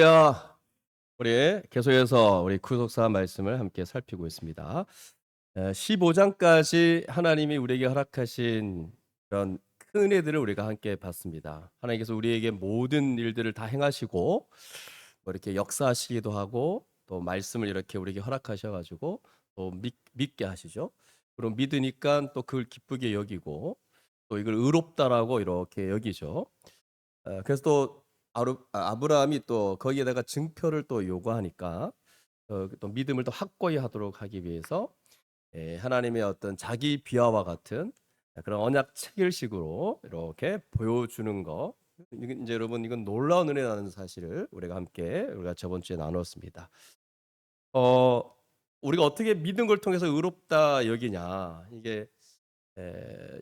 야, 우리 계속해서 우리 구속사 말씀을 함께 살피고 있습니다. 15장까지 하나님이 우리에게 허락하신 그런 큰 은혜들을 우리가 함께 봤습니다. 하나님께서 우리에게 모든 일들을 다 행하시고 뭐 이렇게 역사하시기도 하고 또 말씀을 이렇게 우리에게 허락하셔가지고 또 믿게 하시죠. 그럼 믿으니까 또 그걸 기쁘게 여기고 또 이걸 의롭다라고 이렇게 여기죠. 그래서 또 아브라함이 또 거기에다가 증표를 또 요구하니까 또 믿음을 또 확고히 하도록 하기 위해서 하나님의 어떤 자기 비하와 같은 그런 언약 체결식으로 이렇게 보여주는 거. 이건 이제 여러분 이건 놀라운 은혜라는 사실을 우리가 저번 주에 나눴습니다. 어, 우리가 어떻게 믿은 걸 통해서 의롭다 여기냐? 이게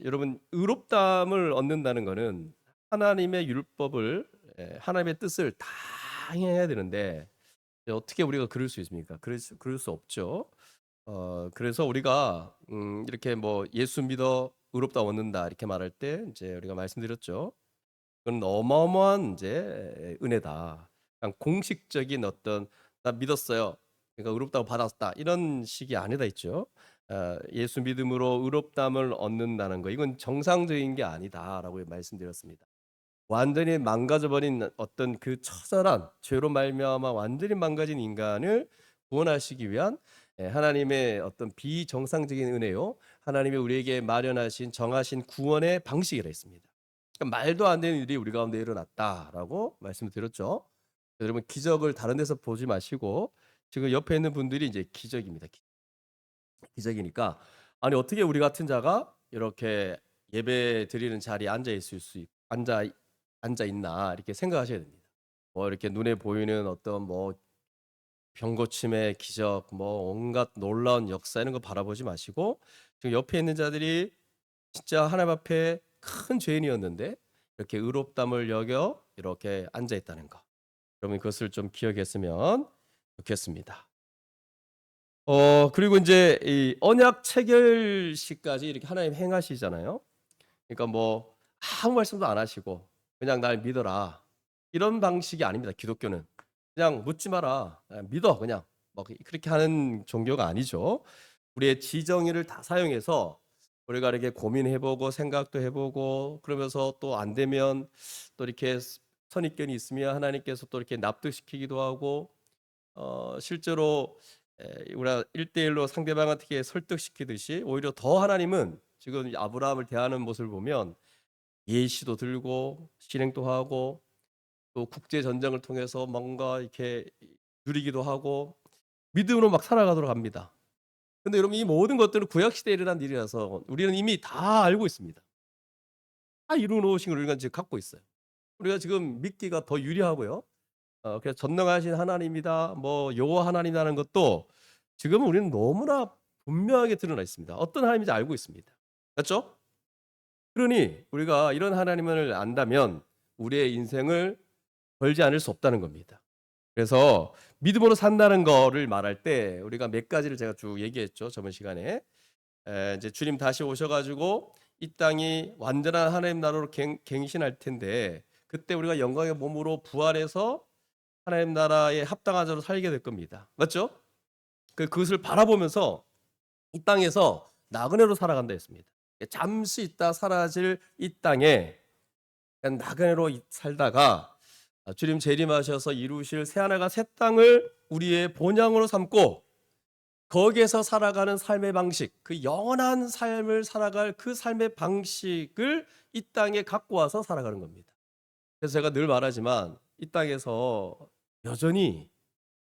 여러분 의롭다함을 얻는다는 거는 하나님의 율법을 하나님의 뜻을 다 행해야 되는데 어떻게 우리가 그럴 수 있습니까? 그럴 수 없죠. 그래서 우리가 이렇게 뭐 예수 믿어 의롭다 얻는다 이렇게 말할 때 이제 우리가 말씀드렸죠. 그건 어마어마한 이제 은혜다. 그냥 공식적인 어떤 나 믿었어요. 그러니까 의롭다고 받았다 이런 식이 아니다 있죠. 예수 믿음으로 의롭다함을 얻는다는 거 이건 정상적인 게 아니다라고 말씀드렸습니다. 완전히 망가져버린 어떤 그 처절한 죄로 말미암아 완전히 망가진 인간을 구원하시기 위한 하나님의 어떤 비정상적인 은혜요. 하나님이 우리에게 마련하신 정하신 구원의 방식이라 했습니다. 그러니까 말도 안 되는 일이 우리 가운데 일어났다라고 말씀을 드렸죠. 여러분 기적을 다른 데서 보지 마시고 지금 옆에 있는 분들이 이제 기적입니다. 기적이니까 아니 어떻게 우리 같은 자가 이렇게 예배 드리는 자리에 앉아 있을 수 앉아 있나 이렇게 생각하셔야 됩니다. 뭐 이렇게 눈에 보이는 어떤 뭐 병고침의 기적, 뭐 온갖 놀라운 역사 이런 거 바라보지 마시고 지금 옆에 있는 자들이 진짜 하나님 앞에 큰 죄인이었는데 이렇게 의롭담을 여겨 이렇게 앉아 있다는 거. 여러분 그것을 좀 기억했으면 좋겠습니다. 그리고 인제 이 언약 체결식까지 이렇게 하나님 행하시잖아요. 그러니까 뭐 아무 말씀도 안 하시고 그냥 "날 믿어라." 이런 방식이 아닙니다, 기독교는. 그냥 묻지 마라. 믿어 그냥. 뭐 그렇게 하는 종교가 아니죠. 우리의 지정의를 다 사용해서 우리가 이렇게 고민해 보고 생각도 해 보고 그러면서 또 안 되면 또 이렇게 선입견이 있으면 하나님께서 또 이렇게 납득시키기도 하고 실제로 우리가 1대1로 상대방을 어떻게 설득시키듯이 오히려 더 하나님은 지금 아브라함을 대하는 모습을 보면 예시도 들고 실행도 하고 또 국제 전쟁을 통해서 뭔가 이렇게 누리기도 하고 믿음으로 막 살아가도록 합니다. 근데 여러분 이 모든 것들은 구약 시대에 일어난 일이라서 우리는 이미 다 알고 있습니다. 다 이루어 놓으신 걸 우리가 지금 갖고 있어요. 우리가 지금 믿기가 더 유리하고요. 그래서 전능하신 하나님이다. 뭐 여호와 하나님이라는 것도 지금은 우리는 너무나 분명하게 드러나 있습니다. 어떤 하나님인지 알고 있습니다. 맞죠? 그러니 우리가 이런 하나님을 안다면 우리의 인생을 걸지 않을 수 없다는 겁니다. 그래서 믿음으로 산다는 거를 말할 때 우리가 몇 가지를 제가 쭉 얘기했죠. 저번 시간에. 이제 주님 다시 오셔 가지고 이 땅이 완전한 하나님 나라로 갱신할 텐데 그때 우리가 영광의 몸으로 부활해서 하나님 나라에 합당한 자로 살게 될 겁니다. 맞죠? 그것을 바라보면서 이 땅에서 나그네로 살아간다 했습니다. 잠시 있다 사라질 이 땅에 그냥 나그네로 살다가 주님 재림하셔서 이루실 새하늘과 새 땅을 우리의 본향으로 삼고 거기에서 살아가는 삶의 방식, 그 영원한 삶을 살아갈 그 삶의 방식을 이 땅에 갖고 와서 살아가는 겁니다. 그래서 제가 늘 말하지만 이 땅에서 여전히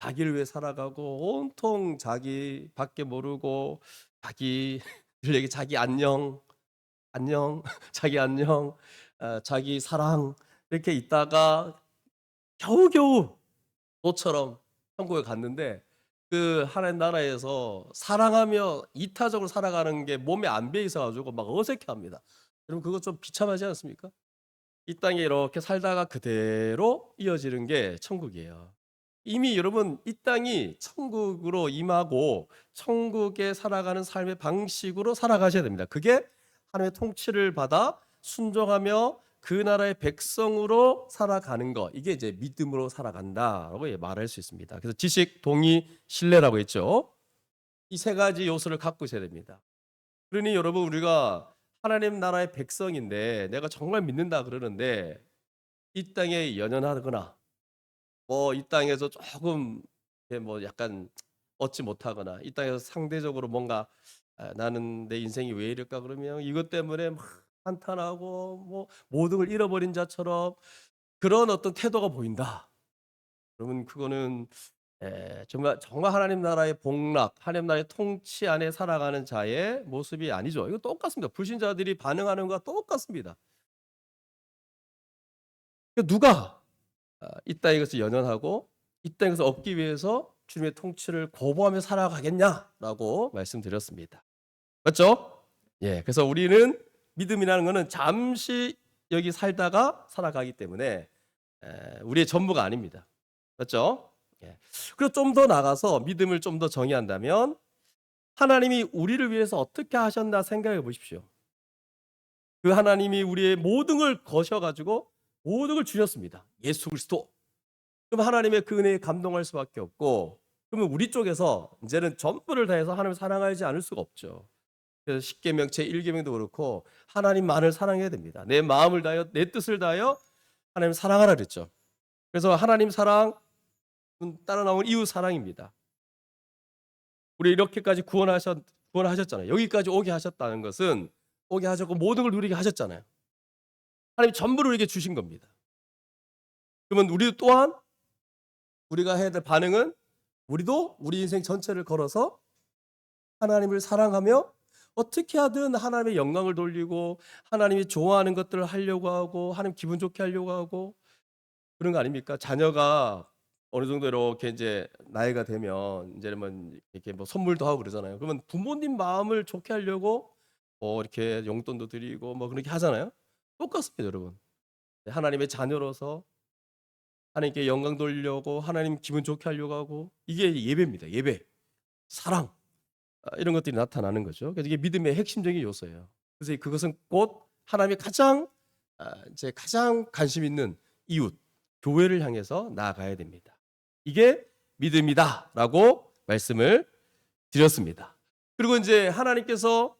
자기를 위해 살아가고 온통 자기밖에 모르고 자기들에게 자기 안녕, 안녕, 자기 안녕, 자기 사랑 이렇게 있다가 겨우겨우 너처럼 천국에 갔는데 그 하나님 나라에서 사랑하며 이타적으로 살아가는 게 몸에 안 배어 있어 가지고 막 어색해합니다. 여러분 그거 좀 비참하지 않습니까? 이 땅에 이렇게 살다가 그대로 이어지는 게 천국이에요. 이미 여러분 이 땅이 천국으로 임하고 천국에 살아가는 삶의 방식으로 살아가셔야 됩니다. 그게 하나님의 통치를 받아 순종하며 그 나라의 백성으로 살아가는 거, 이게 이제 믿음으로 살아간다라고 말할 수 있습니다. 그래서 지식, 동의, 신뢰라고 했죠. 이 세 가지 요소를 갖고 있어야 됩니다. 그러니 여러분, 우리가 하나님 나라의 백성인데 내가 정말 믿는다 그러는데 이 땅에 연연하거나 뭐 이 땅에서 조금 뭐 약간 얻지 못하거나 이 땅에서 상대적으로 뭔가 나는 내 인생이 왜 이럴까 그러면 이것 때문에 막 한탄하고 뭐 모든 걸 잃어버린 자처럼 그런 어떤 태도가 보인다. 그러면 그거는 정말 하나님 나라의 복락, 하나님 나라의 통치 안에 살아가는 자의 모습이 아니죠. 이거 똑같습니다. 불신자들이 반응하는 것과 똑같습니다. 누가 이 땅에서 연연하고 이 땅에서 얻기 위해서 주님의 통치를 거부하며 살아가겠냐라고 말씀드렸습니다. 맞죠? 예, 그래서 우리는 믿음이라는 것은 잠시 여기 살다가 살아가기 때문에 우리의 전부가 아닙니다. 맞죠? 예. 그리고 좀 더 나가서 믿음을 좀 더 정의한다면 하나님이 우리를 위해서 어떻게 하셨나 생각해 보십시오. 그 하나님이 우리의 모든 걸 거셔가지고 모든 걸 주셨습니다. 예수 그리스도. 그럼 하나님의 그 은혜에 감동할 수밖에 없고, 그러면 우리 쪽에서 이제는 전부를 다해서 하나님을 사랑하지 않을 수가 없죠. 그래서 십계명 제1계명도 그렇고 하나님만을 사랑해야 됩니다. 내 마음을 다하여 내 뜻을 다하여 하나님 사랑하라 그랬죠. 그래서 하나님 사랑은 따라 나온 이웃 사랑입니다. 우리 이렇게까지 구원하셨잖아요. 여기까지 오게 하셨다는 것은 오게 하셨고 모든 걸 누리게 하셨잖아요. 하나님 전부를 우리에게 주신 겁니다. 그러면 우리 또한 우리가 해야 될 반응은 우리도 우리 인생 전체를 걸어서 하나님을 사랑하며 어떻게 하든 하나님의 영광을 돌리고 하나님이 좋아하는 것들을 하려고 하고 하나님 기분 좋게 하려고 하고 그런 거 아닙니까? 자녀가 어느 정도 이렇게 이제 나이가 되면 이제는 이렇게 뭐 선물도 하고 그러잖아요. 그러면 부모님 마음을 좋게 하려고 이렇게 용돈도 드리고 뭐 그렇게 하잖아요. 똑같습니다, 여러분. 하나님의 자녀로서 하나님께 영광 돌리려고 하나님 기분 좋게 하려고 하고 이게 예배입니다. 예배, 사랑 이런 것들이 나타나는 거죠. 그래서 이게 믿음의 핵심적인 요소예요. 그래서 그것은 곧 하나님이 이제 가장 관심 있는 이웃, 교회를 향해서 나아가야 됩니다. 이게 믿음이다라고 말씀을 드렸습니다. 그리고 이제 하나님께서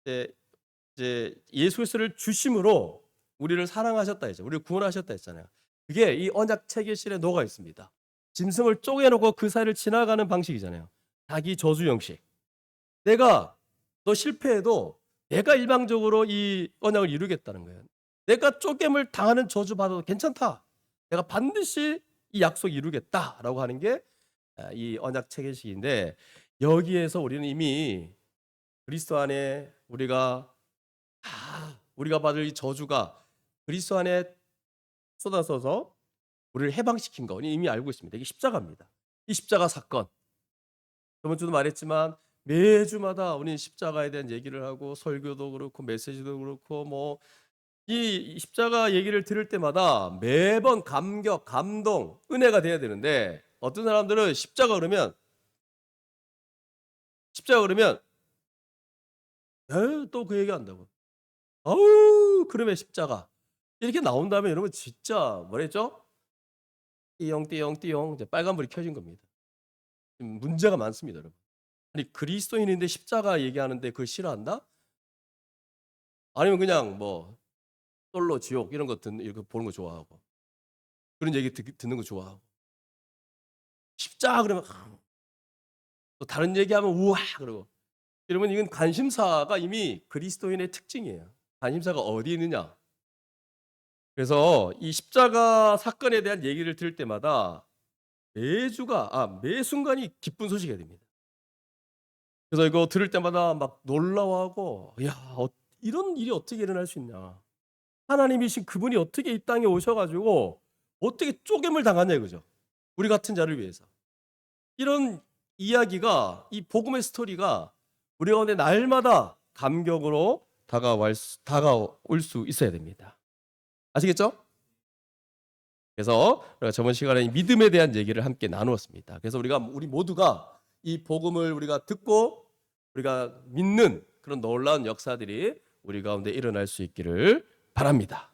이제 예수 그리스도를 주심으로 우리를 사랑하셨다 했죠. 우리를 구원하셨다 했잖아요. 그게 이 언약 체계실에 녹아 있습니다. 짐승을 쪼개놓고 그 사이를 지나가는 방식이잖아요. 자기 저주 형식. 내가 너 실패해도 내가 일방적으로 이 언약을 이루겠다는 거예요. 내가 쪼갰을 당하는 저주 받아도 괜찮다. 내가 반드시 이 약속 이루겠다라고 하는 게 이 언약 체계식인데 여기에서 우리는 이미 그리스도 안에 우리가 받을 이 저주가 그리스도 안에 쏟아져서 우리를 해방시킨 거 이미 알고 있습니다. 이게 십자가입니다. 이 십자가 사건. 저번 주도 말했지만 매주마다 우리는 십자가에 대한 얘기를 하고 설교도 그렇고 메시지도 그렇고 뭐 이 십자가 얘기를 들을 때마다 매번 감격, 감동, 은혜가 돼야 되는데 어떤 사람들은 십자가 그러면 또 그 얘기한다고. 아우 그러면 십자가 이렇게 나온 다음에 여러분 진짜 뭐랬죠? 띠용띠용띠용 이제 빨간불이 켜진 겁니다. 지금 문제가 많습니다, 여러분. 아니 그리스도인인데 십자가 얘기하는데 그걸 싫어한다? 아니면 그냥 뭐 솔로 지옥 이런 거 이렇게 보는 거 좋아하고 그런 얘기 듣는 거 좋아하고 십자가 그러면 또 다른 얘기하면 우와 그러고 여러분 이건 관심사가 이미 그리스도인의 특징이에요. 관심사가 어디 있느냐. 그래서 이 십자가 사건에 대한 얘기를 들을 때마다 매 순간이 기쁜 소식이 됩니다. 그래서 이거 들을 때마다 막 놀라워하고 이런 일이 어떻게 일어날 수 있냐. 하나님이신 그분이 어떻게 이 땅에 오셔가지고 어떻게 쪼갰을 당하냐 이거죠. 우리 같은 자를 위해서. 이런 이야기가 이 복음의 스토리가 우리 가운데 날마다 감격으로 다가올 수 있어야 됩니다. 아시겠죠? 그래서 우리가 저번 시간에 믿음에 대한 얘기를 함께 나누었습니다. 그래서 우리 모두가 이 복음을 우리가 듣고 우리가 믿는 그런 놀라운 역사들이 우리 가운데 일어날 수 있기를 바랍니다.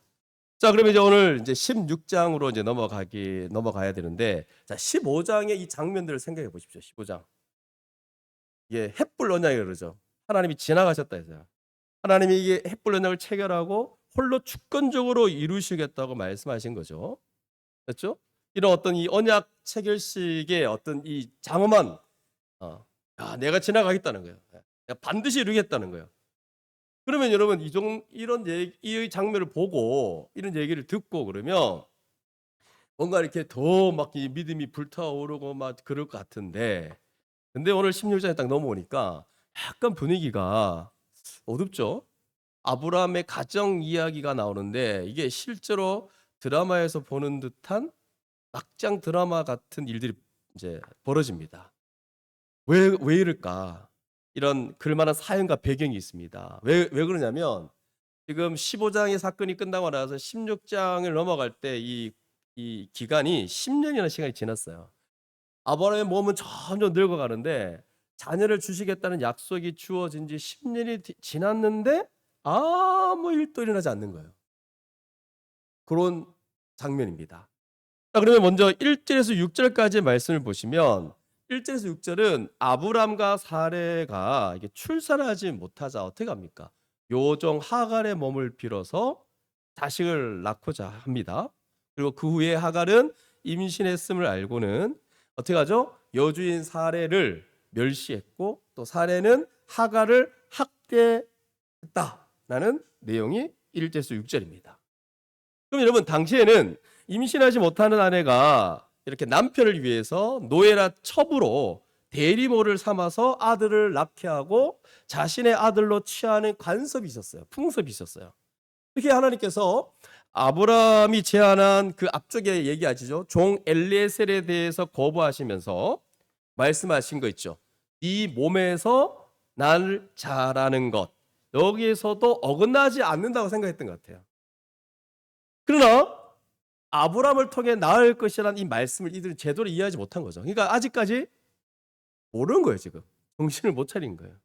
자, 그러면 이제 오늘 이제 16장으로 이제 넘어가야 되는데, 자, 15장의 이 장면들을 생각해 보십시오. 15장. 이게 햇불 언약이라고 그러죠. 하나님이 지나가셨다 해서요. 하나님이 이게 햇불 언약을 체결하고 홀로 주권적으로 이루시겠다고 말씀하신 거죠. 그렇죠? 이런 어떤 이 언약 체결식의 어떤 이 장엄한 내가 지나가겠다는 거예요. 내가 반드시 이루겠다는 거예요. 그러면 여러분 이 장면을 보고 이런 얘기를 듣고 그러면 뭔가 이렇게 더 막 이 믿음이 불타오르고 막 그럴 것 같은데, 근데 오늘 16장에 딱 넘어오니까 약간 분위기가 어둡죠. 아브라함의 가정 이야기가 나오는데 이게 실제로 드라마에서 보는 듯한 막장 드라마 같은 일들이 이제 벌어집니다. 왜 이럴까? 이런 그럴만한 사연과 배경이 있습니다. 왜 그러냐면 지금 15장의 사건이 끝나고 나서 16장을 넘어갈 때 이 기간이 10년이라는 시간이 지났어요. 아브라함의 몸은 점점 늙어가는데 자녀를 주시겠다는 약속이 주어진 지 10년이 지났는데 아무 일도 일어나지 않는 거예요. 그런 장면입니다. 자, 그러면 먼저 1절에서 6절까지의 말씀을 보시면 1절에서 6절은 아브람과 사레가 이게 출산하지 못하자 어떻게 합니까? 요종 하갈의 몸을 빌어서 자식을 낳고자 합니다. 그리고 그 후에 하갈은 임신했음을 알고는 어떻게 하죠? 여주인 사레를 멸시했고 또 사레는 하갈을 학대했다라는 내용이 1절에서 6절입니다. 그럼 여러분 당시에는 임신하지 못하는 아내가 이렇게 남편을 위해서 노예라 첩으로 대리모를 삼아서 아들을 낳게 하고 자신의 아들로 취하는 관습이 있었어요. 풍습이 있었어요. 이렇게 하나님께서 아브라함이 제안한 그 앞쪽에 얘기하시죠. 종 엘리에셀에 대해서 거부하시면서 말씀하신 거 있죠. 이 몸에서 날 자라는 것, 여기에서도 어긋나지 않는다고 생각했던 것 같아요. 그러나 아브라함을 통해 낳을 것이라는 이 말씀을 이들은 제대로 이해하지 못한 거죠. 그러니까 아직까지 모르는 거예요. 지금 정신을 못 차린 거예요.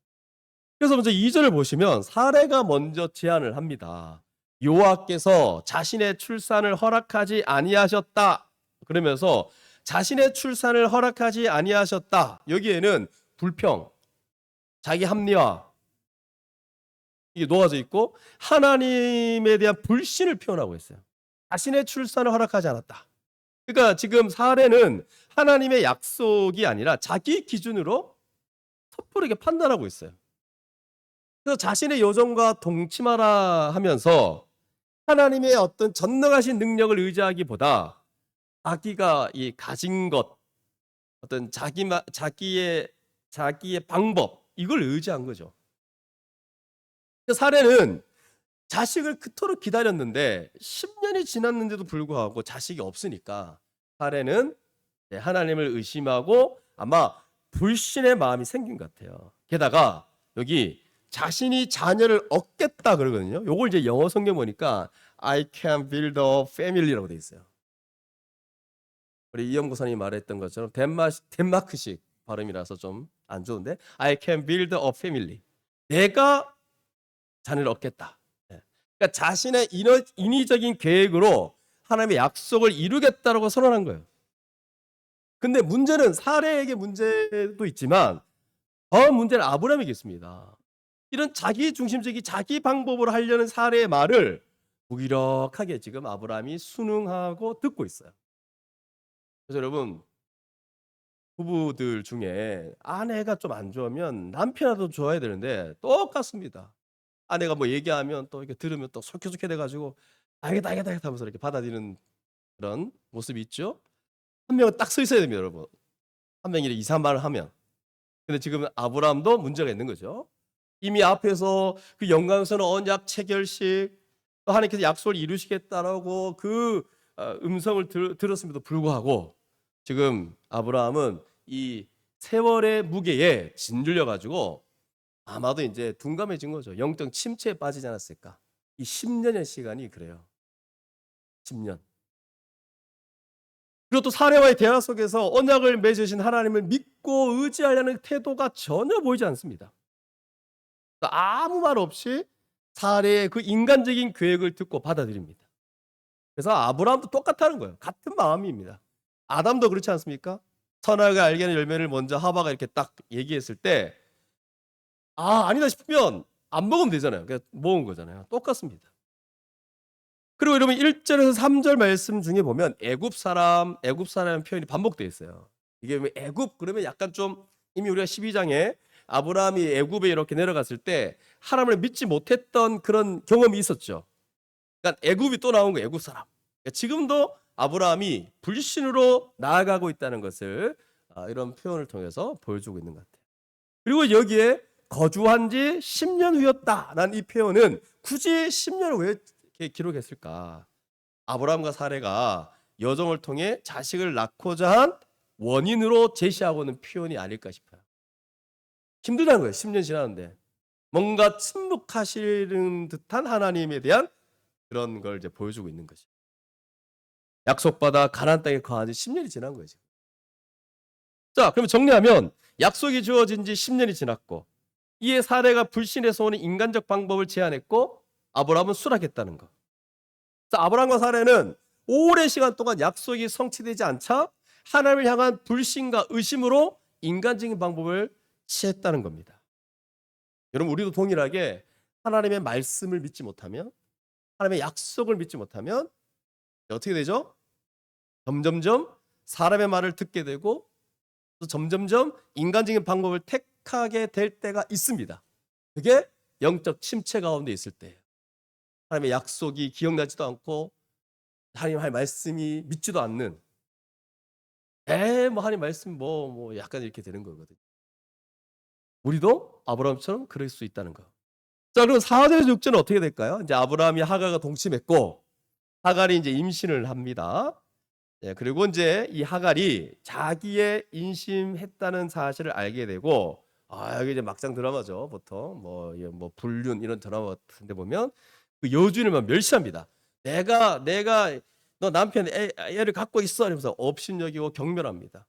그래서 먼저 2절을 보시면 사레가 먼저 제안을 합니다. 여호와께서 자신의 출산을 허락하지 아니하셨다. 그러면서 자신의 출산을 허락하지 아니하셨다. 여기에는 불평, 자기 합리화 이게 녹아져 있고 하나님에 대한 불신을 표현하고 있어요. 자신의 출산을 허락하지 않았다. 그러니까 지금 사례는 하나님의 약속이 아니라 자기 기준으로 섣부르게 판단하고 있어요. 그래서 자신의 요정과 동침하라 하면서 하나님의 어떤 전능하신 능력을 의지하기보다 자기가 이 가진 것, 어떤 자기의 방법 이걸 의지한 거죠. 사례는 자식을 그토록 기다렸는데 10년이 지났는데도 불구하고 자식이 없으니까 사례는 하나님을 의심하고 아마 불신의 마음이 생긴 것 같아요. 게다가 여기 자신이 자녀를 얻겠다 그러거든요. 요걸 이제 영어 성경 보니까 I can build a family라고 돼 있어요. 우리 이영 고사님이 말했던 것처럼 덴마크식 발음이라서 좀 안 좋은데 I can build a family. 내가 자녀를 얻겠다. 그러니까 자신의 인위적인 계획으로 하나님의 약속을 이루겠다라고 선언한 거예요. 근데 문제는 사례에게 문제도 있지만 더 문제는 아브라함에게 있습니다. 이런 자기 중심적인 자기 방법으로 하려는 사례의 말을 무기력하게 지금 아브라함이 순응하고 듣고 있어요. 그래서 여러분 부부들 중에 아내가 좀 안 좋으면 남편이라도 좋아야 되는데 똑같습니다. 아내가 뭐 얘기하면 또 이렇게 들으면 또 솔깃솔깃해 가지고 알겠다 하면서 이렇게 받아들이는 그런 모습이 있죠. 한 명은 딱 서 있어야 됩니다, 여러분. 한 명이 이상한 말을 하면. 근데 지금 아브라함도 문제가 있는 거죠. 이미 앞에서 그 영광스러운 언약 체결식 또 하나님께서 약속을 이루시겠다라고 그 음성을 들었음에도 불구하고 지금 아브라함은 이 세월의 무게에 짓눌려 가지고 아마도 이제 둔감해진 거죠. 영적 침체에 빠지지 않았을까. 이 10년의 시간이 그래요. 10년. 그리고 또 사례와의 대화 속에서 언약을 맺으신 하나님을 믿고 의지하려는 태도가 전혀 보이지 않습니다. 아무 말 없이 사례의 그 인간적인 계획을 듣고 받아들입니다. 그래서 아브라함도 똑같다는 거예요. 같은 마음입니다. 아담도 그렇지 않습니까? 선악을 알게 하는 열매를 먼저 하와가 이렇게 딱 얘기했을 때 아니다 싶으면 안 먹으면 되잖아요. 그냥 먹은 거잖아요. 똑같습니다. 그리고 여러분 1절에서 3절 말씀 중에 보면 애굽 사람이라는 표현이 반복되어 있어요. 이게 왜 애굽 그러면 약간 좀 이미 우리가 12장에 아브라함이 애굽에 이렇게 내려갔을 때 하나님을 믿지 못했던 그런 경험이 있었죠. 그러니까 애굽이 또 나온 거예요. 애굽 사람. 그러니까 지금도 아브라함이 불신으로 나아가고 있다는 것을 이런 표현을 통해서 보여주고 있는 것 같아요. 그리고 여기에 거주한 지 10년 후였다라는 이 표현은 굳이 10년을 왜 이렇게 기록했을까? 아브라함과 사레가 여정을 통해 자식을 낳고자 한 원인으로 제시하고 있는 표현이 아닐까 싶어요. 힘들다는 거예요. 10년 지났는데. 뭔가 침묵하시는 듯한 하나님에 대한 그런 걸 이제 보여주고 있는 거죠. 약속받아 가나안 땅에 거한 지 10년이 지난 거예요. 지금. 자, 그러면 정리하면 약속이 주어진 지 10년이 지났고 이에 사례가 불신에서 오는 인간적 방법을 제안했고 아브라함은 수락했다는 거. 자, 아브라함과 사례는 오랜 시간 동안 약속이 성취되지 않자 하나님을 향한 불신과 의심으로 인간적인 방법을 취했다는 겁니다. 여러분 우리도 동일하게 하나님의 말씀을 믿지 못하면 하나님의 약속을 믿지 못하면 어떻게 되죠? 점점점 사람의 말을 듣게 되고 또 점점점 인간적인 방법을 택하게 될 때가 있습니다. 그게 영적 침체 가운데 있을 때예요. 하나님의 약속이 기억나지도 않고 하나님의 말씀이 믿지도 않는 뭐 하나님 말씀 뭐 약간 이렇게 되는 거거든요. 우리도 아브라함처럼 그럴 수 있다는 거. 자, 그럼 4절에서 6절은 어떻게 될까요? 이제 아브라함이 하가가 동침했고 하갈이 이제 임신을 합니다. 예, 그리고 이제 이 하갈이 자기의 임신했다는 사실을 알게 되고 여기 이제 막장 드라마죠. 보통 뭐 불륜 이런 드라마 같은데 보면 그 여주인을 막 멸시합니다. 내가 너 남편 애를 갖고 있어 이러면서 업신여기고 경멸합니다.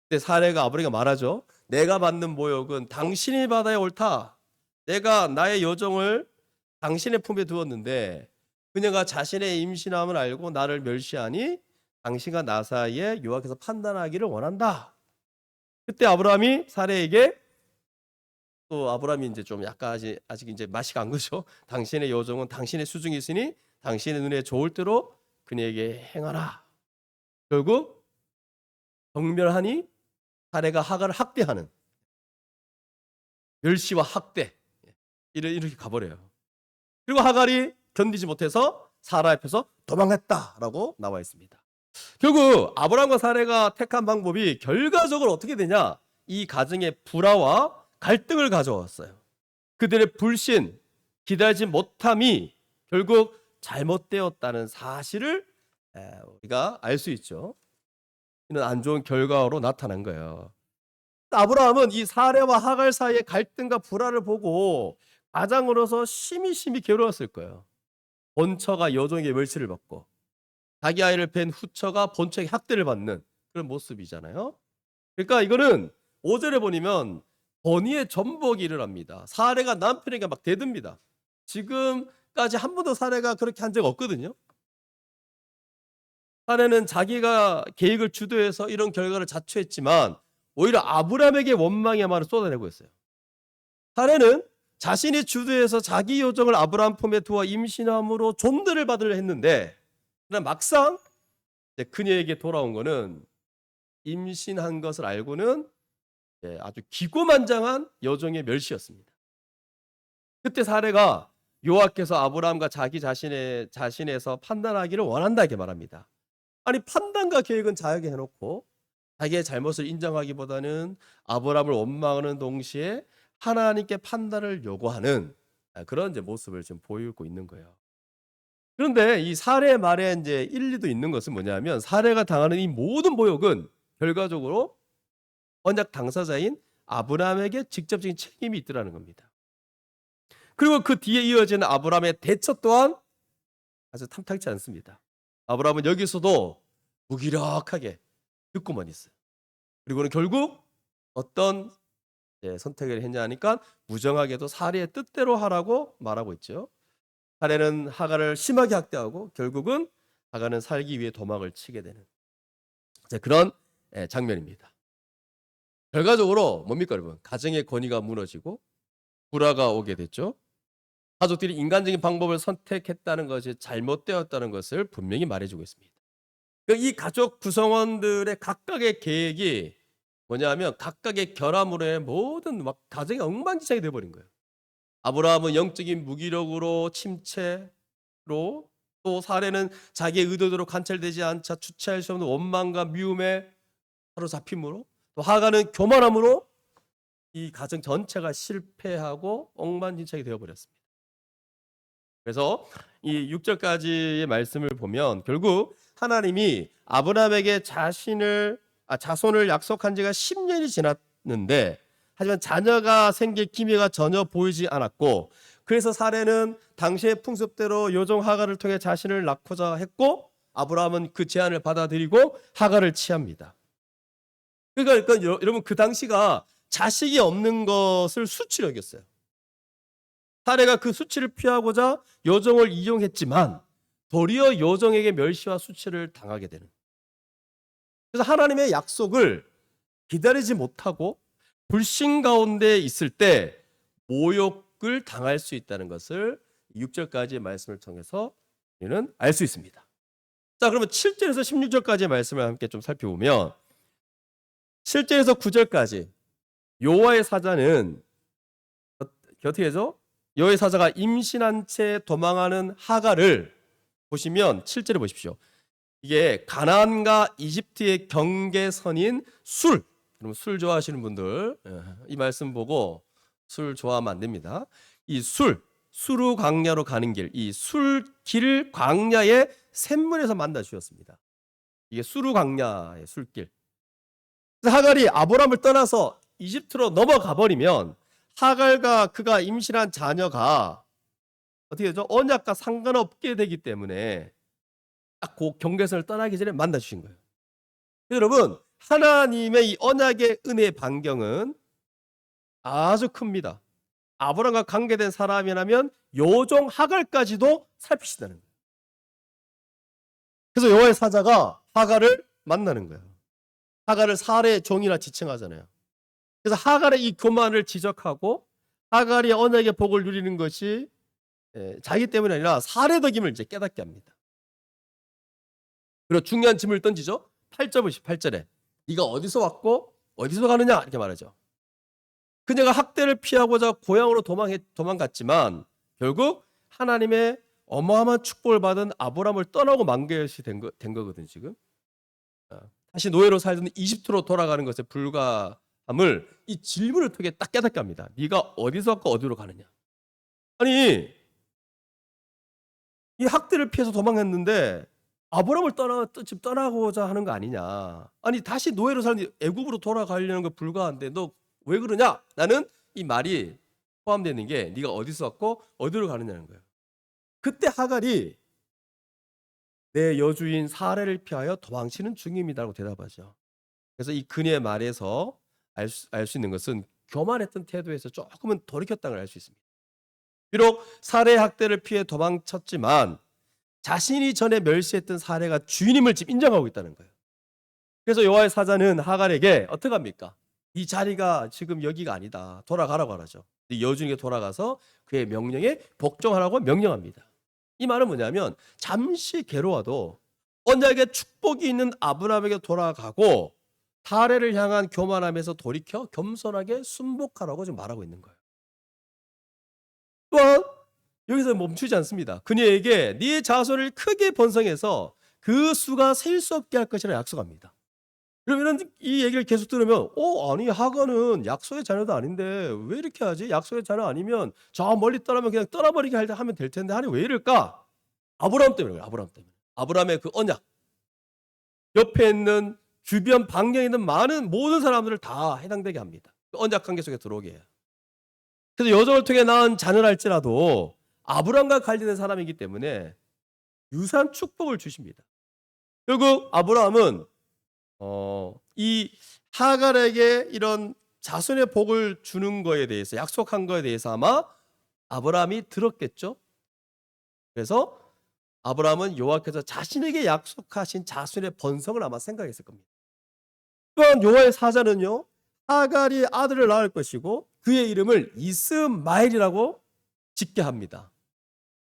그때 사례가 아버지가 말하죠. 내가 받는 모욕은 당신이 받아야 옳다. 내가 나의 여종을 당신의 품에 두었는데 그녀가 자신의 임신함을 알고 나를 멸시하니 당신과 나 사이에 여호와께서 판단하기를 원한다. 그때 아브라함이 사례에게 또 아브라함이 이제 좀 약간 아직 이제 맛이 간 거죠. 당신의 여종은 당신의 수중에 있으니 당신의 눈에 좋을 대로 그녀에게 행하라. 결국 경멸하니 사례가 하갈을 학대하는 멸시와 학대 이렇게 가버려요. 그리고 하갈이 견디지 못해서 사라 앞에서 도망갔다라고 나와 있습니다. 결국 아브라함과 사례가 택한 방법이 결과적으로 어떻게 되냐? 이 가정의 불화와 갈등을 가져왔어요. 그들의 불신, 기다리지 못함이 결국 잘못되었다는 사실을 우리가 알 수 있죠. 이는 안 좋은 결과로 나타난 거예요. 아브라함은 이 사례와 하갈 사이의 갈등과 불화를 보고 가장으로서 심히 괴로웠을 거예요. 본처가 여종에게 멸시를 받고 자기 아이를 뵌 후처가 본처에게 학대를 받는 그런 모습이잖아요. 그러니까 이거는 5절에 보면 번의의 전복이 일어납니다. 사례가 남편에게 막 대듭니다. 지금까지 한 번도 사례가 그렇게 한 적 없거든요. 사례는 자기가 계획을 주도해서 이런 결과를 자초했지만 오히려 아브라함에게 원망의 말을 쏟아내고 있어요. 사례는 자신이 주도해서 자기 여종을 아브라함 품에 두어 임신함으로 존대를 받으려 했는데 그러나 막상 그녀에게 돌아온 거는 임신한 것을 알고는 아주 기고만장한 여종의 멸시였습니다. 그때 사례가 여호와께서 아브라함과 자기 자신에서 판단하기를 원한다 이렇게 말합니다. 아니 판단과 계획은 자에게 해놓고 자기의 잘못을 인정하기보다는 아브라함을 원망하는 동시에 하나님께 판단을 요구하는 그런 이제 모습을 지금 보이고 있는 거예요. 그런데 이 사례의 말에 이제 일리도 있는 것은 뭐냐면 사례가 당하는 이 모든 모욕은 결과적으로 언약 당사자인 아브라함에게 직접적인 책임이 있더라는 겁니다. 그리고 그 뒤에 이어지는 아브라함의 대처 또한 아주 탐탁지 않습니다. 아브라함은 여기서도 무기력하게 듣고만 있어요. 그리고는 결국 어떤 선택을 했냐 하니까 무정하게도 사례의 뜻대로 하라고 말하고 있죠. 사례는 하갈을 심하게 학대하고 결국은 하가는 살기 위해 도망을 치게 되는 그런 장면입니다. 결과적으로 뭡니까 여러분? 가정의 권위가 무너지고 불화가 오게 됐죠. 가족들이 인간적인 방법을 선택했다는 것이 잘못되었다는 것을 분명히 말해주고 있습니다. 이 가족 구성원들의 각각의 계획이 뭐냐면 각각의 결함으로 모든 막 가정이 엉망진창이 되어버린 거예요. 아브라함은 영적인 무기력으로 침체로, 또 사례는 자기의 의도대로 관찰되지 않자 주체할 수 없는 원망과 미움에 사로잡힘으로, 또 하가는 교만함으로 이 가정 전체가 실패하고 엉망진창이 되어버렸습니다. 그래서 이 6절까지의 말씀을 보면 결국 하나님이 아브라함에게 자손을 약속한 지가 10년이 지났는데, 하지만 자녀가 생길 기미가 전혀 보이지 않았고, 그래서 사례는 당시의 풍습대로 요종 하가를 통해 자신을 낳고자 했고, 아브라함은 그 제안을 받아들이고 하가를 취합니다. 그러니까 여러분, 그 당시가 자식이 없는 것을 수치로 여겼어요. 사례가 그 수치를 피하고자 요정을 이용했지만 도리어 요정에게 멸시와 수치를 당하게 되는. 그래서 하나님의 약속을 기다리지 못하고 불신 가운데 있을 때 모욕을 당할 수 있다는 것을 6절까지의 말씀을 통해서 우리는 알 수 있습니다. 자, 그러면 7절에서 16절까지의 말씀을 함께 좀 살펴보면, 7절에서 9절까지 여호와의 사자는 어떻게 해서 여호와의 사자가 임신한 채 도망하는 하가를 보시면 7절에 보십시오. 이게 가나안과 이집트의 경계선인 술. 그러면 술 좋아하시는 분들 이 말씀 보고 술 좋아하면 안 됩니다. 이 수르 광야로 가는 길, 이 술길 광야의 샘문에서 만나 주셨습니다. 이게 수르 광야의 술길. 그래서 하갈이 아브람을 떠나서 이집트로 넘어가 버리면 하갈과 그가 임신한 자녀가 어떻게 되죠? 언약과 상관없게 되기 때문에 딱 그 경계선을 떠나기 전에 만나 주신 거예요. 여러분, 하나님의 이 언약의 은혜의 반경은 아주 큽니다. 아브람과 관계된 사람이라면 요종 하갈까지도 살피신다는 거예요. 그래서 여호와의 사자가 하갈을 만나는 거예요. 하갈을 사례의 종이라 지칭하잖아요. 그래서 하갈의 이 교만을 지적하고 하갈이 언약의 복을 누리는 것이 자기 때문이 아니라 사례 덕임을 이제 깨닫게 합니다. 그리고 중요한 질문을 던지죠. 8절 보시죠. 8절에 네가 어디서 왔고 어디서 가느냐 이렇게 말하죠. 그녀가 학대를 피하고자 고향으로 도망갔지만 결국 하나님의 어마어마한 축복을 받은 아브람을 떠나고 만 것이 된 거거든요. 지금 다시 노예로 살던 이집트로 돌아가는 것에 불과함을 이 질문을 통해 딱 깨닫게 합니다. 네가 어디서 왔고 어디로 가느냐. 아니, 이 학대를 피해서 도망했는데 아브람을 떠나고자 하는 거 아니냐. 아니, 다시 노예로 사는 애굽으로 돌아가려는 거 불가한데 너 왜 그러냐? 나는 이 말이 포함되어 있는 게 네가 어디서 왔고 어디로 가느냐는 거예요. 그때 하갈이 내 여주인 사례를 피하여 도망치는 중입니다라고 대답하죠. 그래서 이 그녀의 말에서 알 수 있는 것은 교만했던 태도에서 조금은 돌이켰다는 걸 알 수 있습니다. 비록 사례 학대를 피해 도망쳤지만 자신이 전에 멸시했던 사례가 주인임을 지금 인정하고 있다는 거예요. 그래서 여호와의 사자는 하갈에게 어떻게 합니까? 이 자리가 지금 여기가 아니다. 돌아가라고 하죠. 여주인에게 돌아가서 그의 명령에 복종하라고 명령합니다. 이 말은 뭐냐면 잠시 괴로워도 언약의 축복이 있는 아브라함에게 돌아가고 사례를 향한 교만함에서 돌이켜 겸손하게 순복하라고 지금 말하고 있는 거예요. 또한 여기서 멈추지 않습니다. 그녀에게 네 자손을 크게 번성해서 그 수가 셀 수 없게 할 것이라 약속합니다. 그러면 이 얘기를 계속 들으면 아니 하갈은 약속의 자녀도 아닌데 왜 이렇게 하지? 약속의 자녀 아니면 저 멀리 떠나면 그냥 떠나버리게 하면 될 텐데 하니 왜 이럴까? 아브라함 때문에 그래요. 아브라함 때문에. 아브라함의 그 언약. 옆에 있는 주변 반경에 있는 모든 사람들을 다 해당되게 합니다. 그 언약 관계 속에 들어오게 해요. 그래서 여정을 통해 낳은 자녀랄지라도 아브라함과 관련된 사람이기 때문에 유사한 축복을 주십니다. 결국 아브라함은 이 하갈에게 이런 자손의 복을 주는 거에 대해서 약속한 거에 대해서 아마 아브라함이 들었겠죠. 그래서 아브라함은 여호와께서 자신에게 약속하신 자손의 번성을 아마 생각했을 겁니다. 또한 여호와의 사자는요, 하갈이 아들을 낳을 것이고 그의 이름을 이스마엘이라고 짓게 합니다.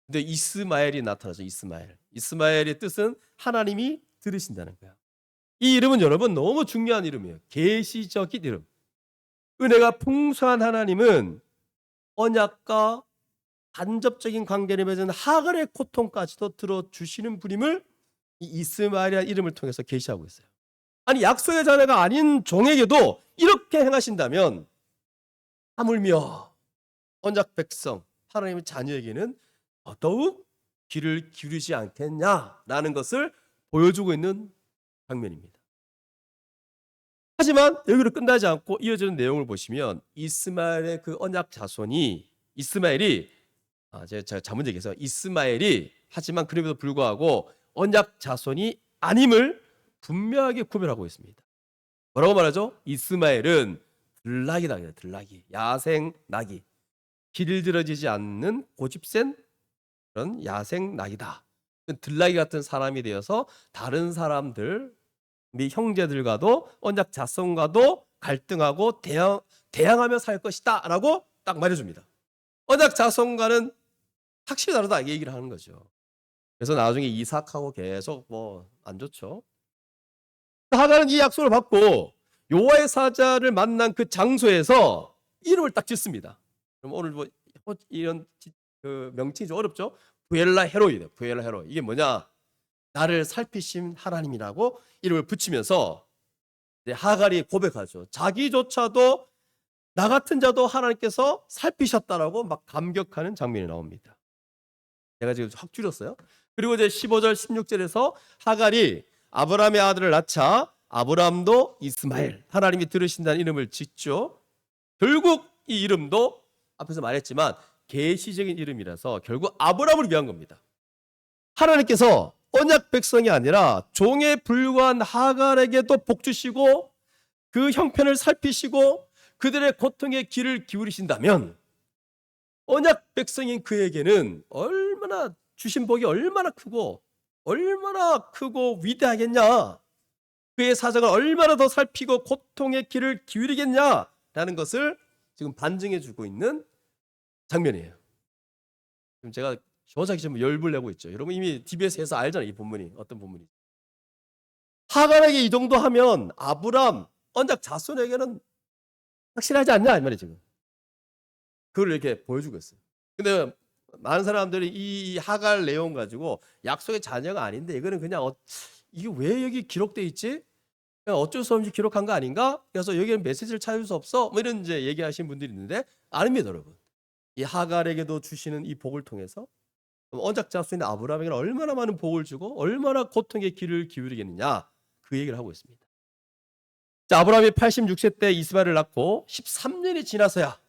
근데 이스마엘이 나타나죠. 이스마엘의 뜻은 하나님이 들으신다는 거야. 이 이름은 여러분 너무 중요한 이름이에요. 계시적인 이름. 은혜가 풍성한 하나님은 언약과 간접적인 관계를 맺은 하갈의 고통까지도 들어주시는 분임을 이 이스마엘이라는 이름을 통해서 계시하고 있어요. 아니, 약속의 자녀가 아닌 종에게도 이렇게 행하신다면 하물며 언약 백성 하나님의 자녀에게는 더더욱 귀를 기울이지 않겠냐라는 것을 보여주고 있는 장면입니다. 하지만 여기로 끝나지 않고 이어지는 내용을 보시면 이스마엘의 그 언약 자손이 제가 잘못 얘기해서 이스마엘이 하지만 그럼에도 불구하고 언약 자손이 아님을 분명하게 구별하고 있습니다. 뭐라고 말하죠? 이스마엘은 들락이다. 들락이. 야생 낙이. 길들여지지 않는 고집센 그런 야생 낙이다. 들락이 같은 사람이 되어서 다른 사람들, 미 형제들과도 언약 자손과도 갈등하고 대항하며 살 것이다 라고 딱 말해줍니다. 언약 자손과는 확실히 다르다 이 얘기를 하는 거죠. 그래서 나중에 이삭하고 계속 안 좋죠. 하갈은 이 약속을 받고 여호와의 사자를 만난 그 장소에서 이름을 딱 짓습니다. 그럼 오늘 이런 그 명칭이 좀 어렵죠? 부엘라 헤로이다. 부엘라 헤로. 이게 뭐냐? 나를 살피신 하나님이라고 이름을 붙이면서 하갈이 고백하죠. 자기조차도 나 같은 자도 하나님께서 살피셨다라고 막 감격하는 장면이 나옵니다. 제가 지금 확 줄였어요. 그리고 이제 15절 16절에서 하갈이 아브라함의 아들을 낳자 아브라함도 이스마엘 하나님이 들으신다는 이름을 짓죠. 결국 이 이름도 앞에서 말했지만 계시적인 이름이라서 결국 아브라함을 위한 겁니다. 하나님께서 언약 백성이 아니라 종에 불과한 하갈에게도 복 주시고 그 형편을 살피시고 그들의 고통에 귀를 기울이신다면 언약 백성인 그에게는 얼마나 주신 복이 얼마나 크고 위대하겠냐, 그의 사정을 얼마나 더 살피고 고통의 귀를 기울이겠냐라는 것을 지금 반증해 주고 있는 장면이에요. 지금 제가 조사기 좀 열불 내고 있죠. 여러분 이미 TBS에서 알잖아요. 이 본문이 어떤 본문인지. 하갈에게 이 정도 하면 아브람 언약 자손에게는 확실하지 않냐 이 말이에요. 지금 그걸 이렇게 보여주고 있어요. 근데 많은 사람들이 이 하갈 내용 가지고 약속의 자녀가 아닌데 이거는 그냥 이게 왜 여기 기록돼 있지? 그냥 어쩔 수 없이 기록한 거 아닌가? 그래서 여기는 메시지를 찾을 수 없어? 뭐 이런 이제 얘기하시는 분들이 있는데 아닙니다, 여러분. 이 하갈에게도 주시는 이 복을 통해서 언약 자손인 아브라함에게는 얼마나 많은 복을 주고 얼마나 고통의 귀를 기울이겠느냐 그 얘기를 하고 있습니다. 자, 아브라함이 86세 때 이스마엘을 낳고 13년이 지나서야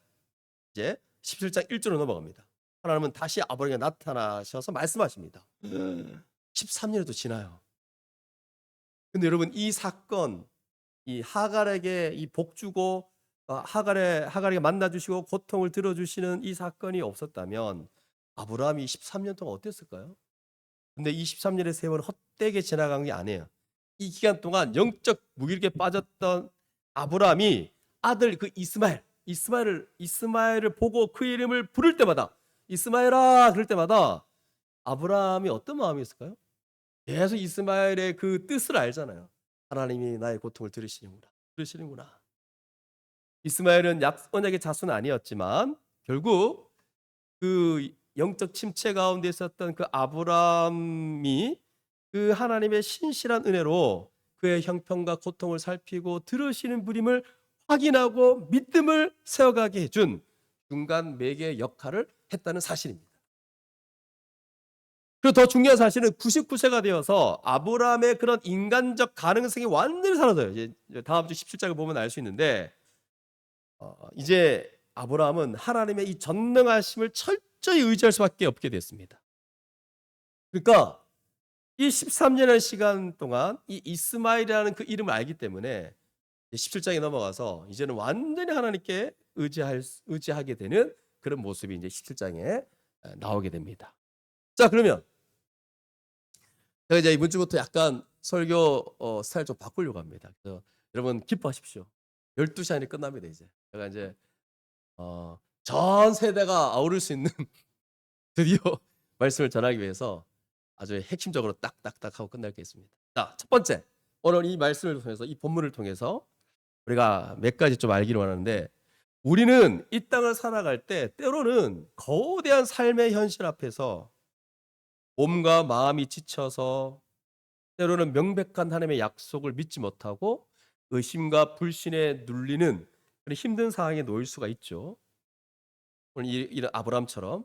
이제 17장 1절로 넘어갑니다. 하나님은 다시 아브라함에게 나타나셔서 말씀하십니다. 13년이 지나요. 근데 여러분 이 사건, 이 하갈에게 이 복 주고 하갈에게 만나주시고 고통을 들어주시는 이 사건이 없었다면 아브라함이 13년 동안 어땠을까요? 근데 이 13년의 세월은 헛되게 지나간 게 아니에요. 이 기간 동안 영적 무기력에 빠졌던 아브라함이 아들 그 이스마엘을 보고 그 이름을 부를 때마다 이스마엘아 그럴 때마다 아브라함이 어떤 마음이었을까요? 계속 이스마엘의 그 뜻을 알잖아요. 하나님이 나의 고통을 들으시는구나. 이스마엘은 언약의 자손은 아니었지만 결국 그 영적 침체 가운데 있었던 그 아브라함이 그 하나님의 신실한 은혜로 그의 형편과 고통을 살피고 들으시는 분임을 확인하고 믿음을 세워가게 해준 중간 매개 역할을 했다는 사실입니다. 그리고 더 중요한 사실은 99세가 되어서 아브라함의 그런 인간적 가능성이 완전히 사라져요. 이제 다음 주 17장을 보면 알 수 있는데 이제 아브라함은 하나님의 이 전능하심을 철저히 의지할 수밖에 없게 됐습니다. 그러니까 이 13년의 시간 동안 이 이스마엘이라는 그 이름을 알기 때문에 17장에 넘어가서 이제는 완전히 하나님께 의지하게 되는 그런 모습이 이제 17장에 나오게 됩니다. 자, 그러면 제가 이제 이번 주부터 약간 설교 스타일 좀 바꾸려고 합니다. 그래서 여러분 기뻐하십시오. 12시 안에 끝납니다 이제. 제가 이제 전 세대가 아우를 수 있는 드디어 말씀을 전하기 위해서 아주 핵심적으로 딱딱딱 하고 끝날 게 있습니다. 자, 첫 번째. 오늘 이 말씀을 통해서 이 본문을 통해서 우리가 몇 가지 좀 알기를 원하는데 우리는 이 땅을 살아갈 때 때로는 거대한 삶의 현실 앞에서 몸과 마음이 지쳐서 때로는 명백한 하나님의 약속을 믿지 못하고 의심과 불신에 눌리는 그런 힘든 상황에 놓일 수가 있죠. 오늘 이런 아브라함처럼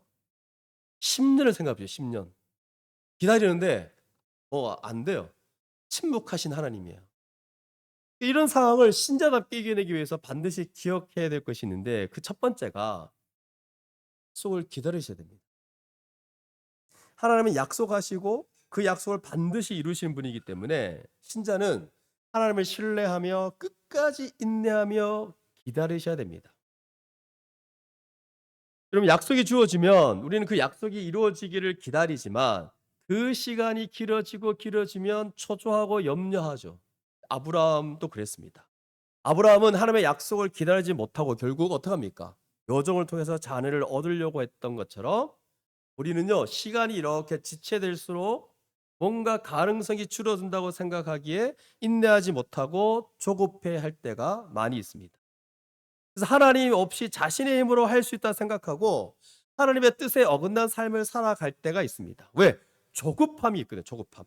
10년을 생각해 보세요. 10년. 기다리는데 안 돼요. 침묵하신 하나님이에요. 이런 상황을 신자답게 이겨내기 위해서 반드시 기억해야 될 것이 있는데 그 첫 번째가 약속을 기다리셔야 됩니다. 하나님은 약속하시고 그 약속을 반드시 이루시는 분이기 때문에 신자는 하나님을 신뢰하며 끝까지 인내하며 기다리셔야 됩니다. 여러분 약속이 주어지면 우리는 그 약속이 이루어지기를 기다리지만 그 시간이 길어지면 초조하고 염려하죠. 아브라함도 그랬습니다. 아브라함은 하나님의 약속을 기다리지 못하고 결국 어떡합니까? 여정을 통해서 자녀를 얻으려고 했던 것처럼 우리는요 시간이 이렇게 지체될수록 뭔가 가능성이 줄어든다고 생각하기에 인내하지 못하고 조급해할 때가 많이 있습니다. 그래서 하나님 없이 자신의 힘으로 할 수 있다 생각하고 하나님의 뜻에 어긋난 삶을 살아갈 때가 있습니다. 왜? 조급함이 있거든요. 조급함.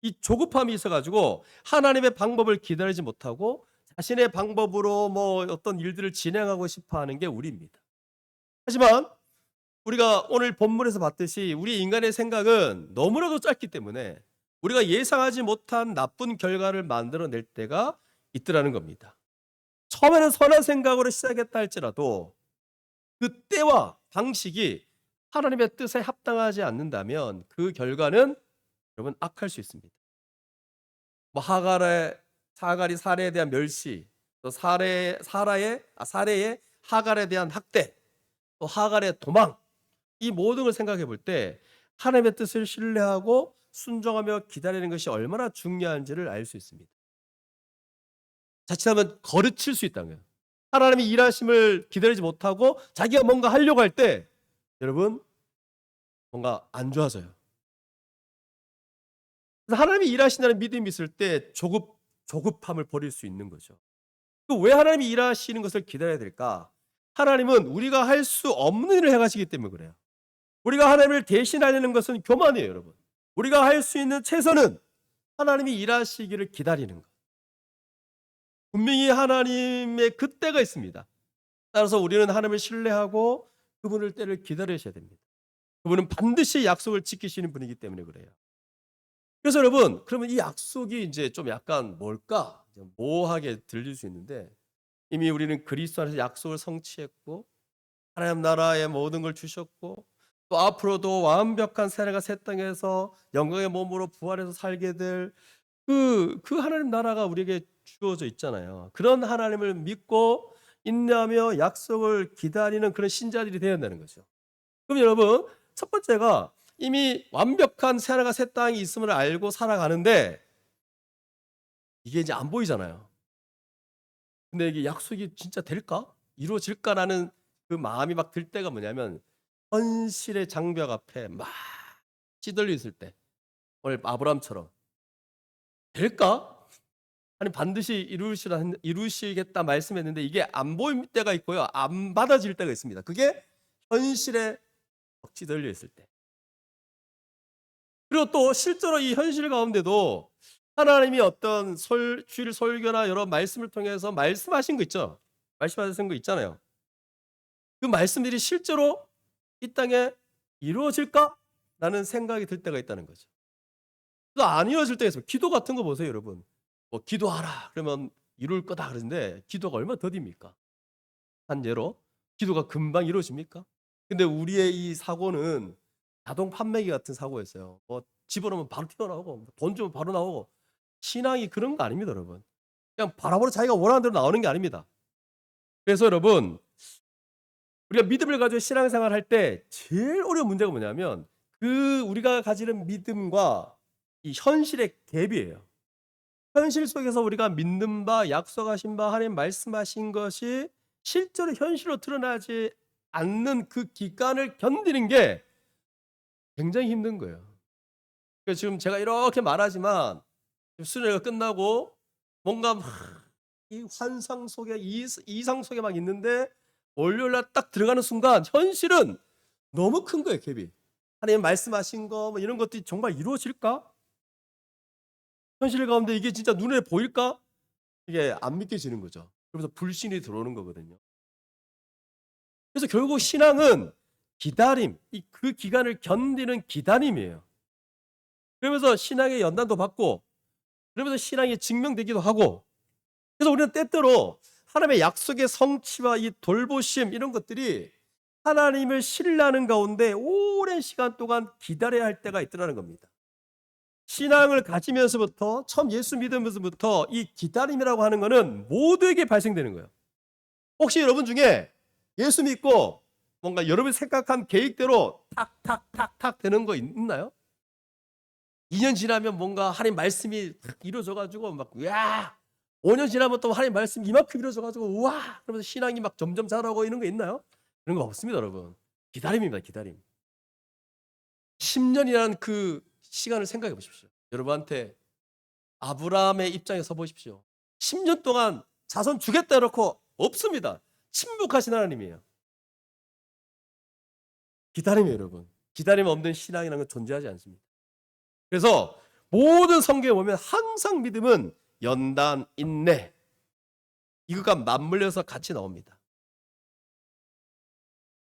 이 조급함이 있어가지고 하나님의 방법을 기다리지 못하고 자신의 방법으로 뭐 어떤 일들을 진행하고 싶어하는 게 우리입니다. 하지만 우리가 오늘 본문에서 봤듯이 우리 인간의 생각은 너무나도 짧기 때문에 우리가 예상하지 못한 나쁜 결과를 만들어낼 때가 있더라는 겁니다. 처음에는 선한 생각으로 시작했다 할지라도 그 때와 방식이 하나님의 뜻에 합당하지 않는다면 그 결과는 여러분 악할 수 있습니다. 뭐 사갈이 사례에 대한 멸시, 또 사례의 하갈에 대한 학대, 또 하갈의 도망, 이 모든 걸 생각해 볼 때 하나님의 뜻을 신뢰하고 순종하며 기다리는 것이 얼마나 중요한지를 알 수 있습니다. 자칫하면 거르칠 수 있다는 거예요. 하나님이 일하심을 기다리지 못하고 자기가 뭔가 하려고 할 때 여러분 뭔가 안 좋아져요. 그래서 하나님이 일하신다는 믿음이 있을 때 조급함을 버릴 수 있는 거죠. 왜 하나님이 일하시는 것을 기다려야 될까? 하나님은 우리가 할 수 없는 일을 행하시기 때문에 그래요. 우리가 하나님을 대신하려는 것은 교만이에요, 여러분. 우리가 할 수 있는 최선은 하나님이 일하시기를 기다리는 것. 분명히 하나님의 그때가 있습니다. 따라서 우리는 하나님을 신뢰하고 그분을 때를 기다리셔야 됩니다. 그분은 반드시 약속을 지키시는 분이기 때문에 그래요. 그래서 여러분, 그러면 이 약속이 이제 좀 약간 뭘까? 모호하게 들릴 수 있는데 이미 우리는 그리스도 안에서 약속을 성취했고 하나님 나라의 모든 걸 주셨고 또 앞으로도 완벽한 세례가 새 땅에서 영광의 몸으로 부활해서 살게 될 그 하나님 나라가 우리에게 주어져 있잖아요. 그런 하나님을 믿고 인내하며 약속을 기다리는 그런 신자들이 되어야 한다는 거죠. 그럼 여러분, 첫 번째가 이미 완벽한 세례가 새 땅이 있음을 알고 살아가는데 이게 이제 안 보이잖아요. 근데 이게 약속이 진짜 될까? 이루어질까라는 그 마음이 막 들 때가 뭐냐면 현실의 장벽 앞에 막 찌들려 있을 때 오늘 아브라함처럼 될까? 하나님 반드시 이루시겠다 말씀했는데 이게 안 보일 때가 있고요. 안 받아질 때가 있습니다. 그게 현실에 찌들려 있을 때. 그리고 또 실제로 이 현실 가운데도 하나님이 어떤 주일 설교나 여러 말씀을 통해서 말씀하신 거 있죠. 말씀하신 거 있잖아요. 그 말씀들이 실제로 이 땅에 이루어질까? 라는 생각이 들 때가 있다는 거죠. 또 안 이루어질 때가 있어요. 기도 같은 거 보세요, 여러분. 뭐 기도하라 그러면 이룰 거다 그러는데 기도가 얼마나 더딥니까? 한 예로 기도가 금방 이루어집니까? 근데 우리의 이 사고는 자동 판매기 같은 사고였어요. 뭐 집어넣으면 바로 튀어나오고 돈 주면 바로 나오고 신앙이 그런 거 아닙니다, 여러분. 그냥 바로바로 자기가 원하는 대로 나오는 게 아닙니다. 그래서 여러분 우리가 믿음을 가지고 신앙생활 할 때 제일 어려운 문제가 뭐냐면 그 우리가 가지는 믿음과 이 현실의 갭이에요. 현실 속에서 우리가 믿는 바, 약속하신 바, 하나님 말씀하신 것이 실제로 현실로 드러나지 않는 그 기간을 견디는 게 굉장히 힘든 거예요. 그래서 지금 제가 이렇게 말하지만 수련회가 끝나고 뭔가 막 이 환상 속에 이상 속에 막 있는데 월요일 날 딱 들어가는 순간 현실은 너무 큰 거예요, 갭이. 하나님 말씀하신 거 뭐 이런 것들이 정말 이루어질까? 현실 가운데 이게 진짜 눈에 보일까? 이게 안 믿겨지는 거죠. 그러면서 불신이 들어오는 거거든요. 그래서 결국 신앙은 기다림, 그 기간을 견디는 기다림이에요. 그러면서 신앙의 연단도 받고, 그러면서 신앙이 증명되기도 하고, 그래서 우리는 때때로 하나님의 약속의 성취와 이 돌보심 이런 것들이 하나님을 신뢰하는 가운데 오랜 시간 동안 기다려야 할 때가 있더라는 겁니다. 신앙을 가지면서부터 처음 예수 믿으면서부터 이 기다림이라고 하는 것은 모두에게 발생되는 거예요. 혹시 여러분 중에 예수 믿고 뭔가 여러분이 생각한 계획대로 탁탁탁탁 되는 거 있나요? 2년 지나면 뭔가 하나님 말씀이 이루어져 가지고 막 야 5년 지나면 또 하나님 말씀이 이만큼 이루어져 가지고 우와 그러면서 신앙이 막 점점 자라고 이런 거 있나요? 그런 거 없습니다, 여러분. 기다림입니다, 기다림. 10년이라는 그 시간을 생각해 보십시오. 여러분한테 아브라함의 입장에 서 보십시오. 10년 동안 자손 주겠다 놓고 없습니다. 침묵하신 하나님이에요. 기다림이에요, 여러분. 기다림 없는 신앙이라는 건 존재하지 않습니다. 그래서 모든 성경에 보면 항상 믿음은 연단, 인내 이것과 맞물려서 같이 나옵니다.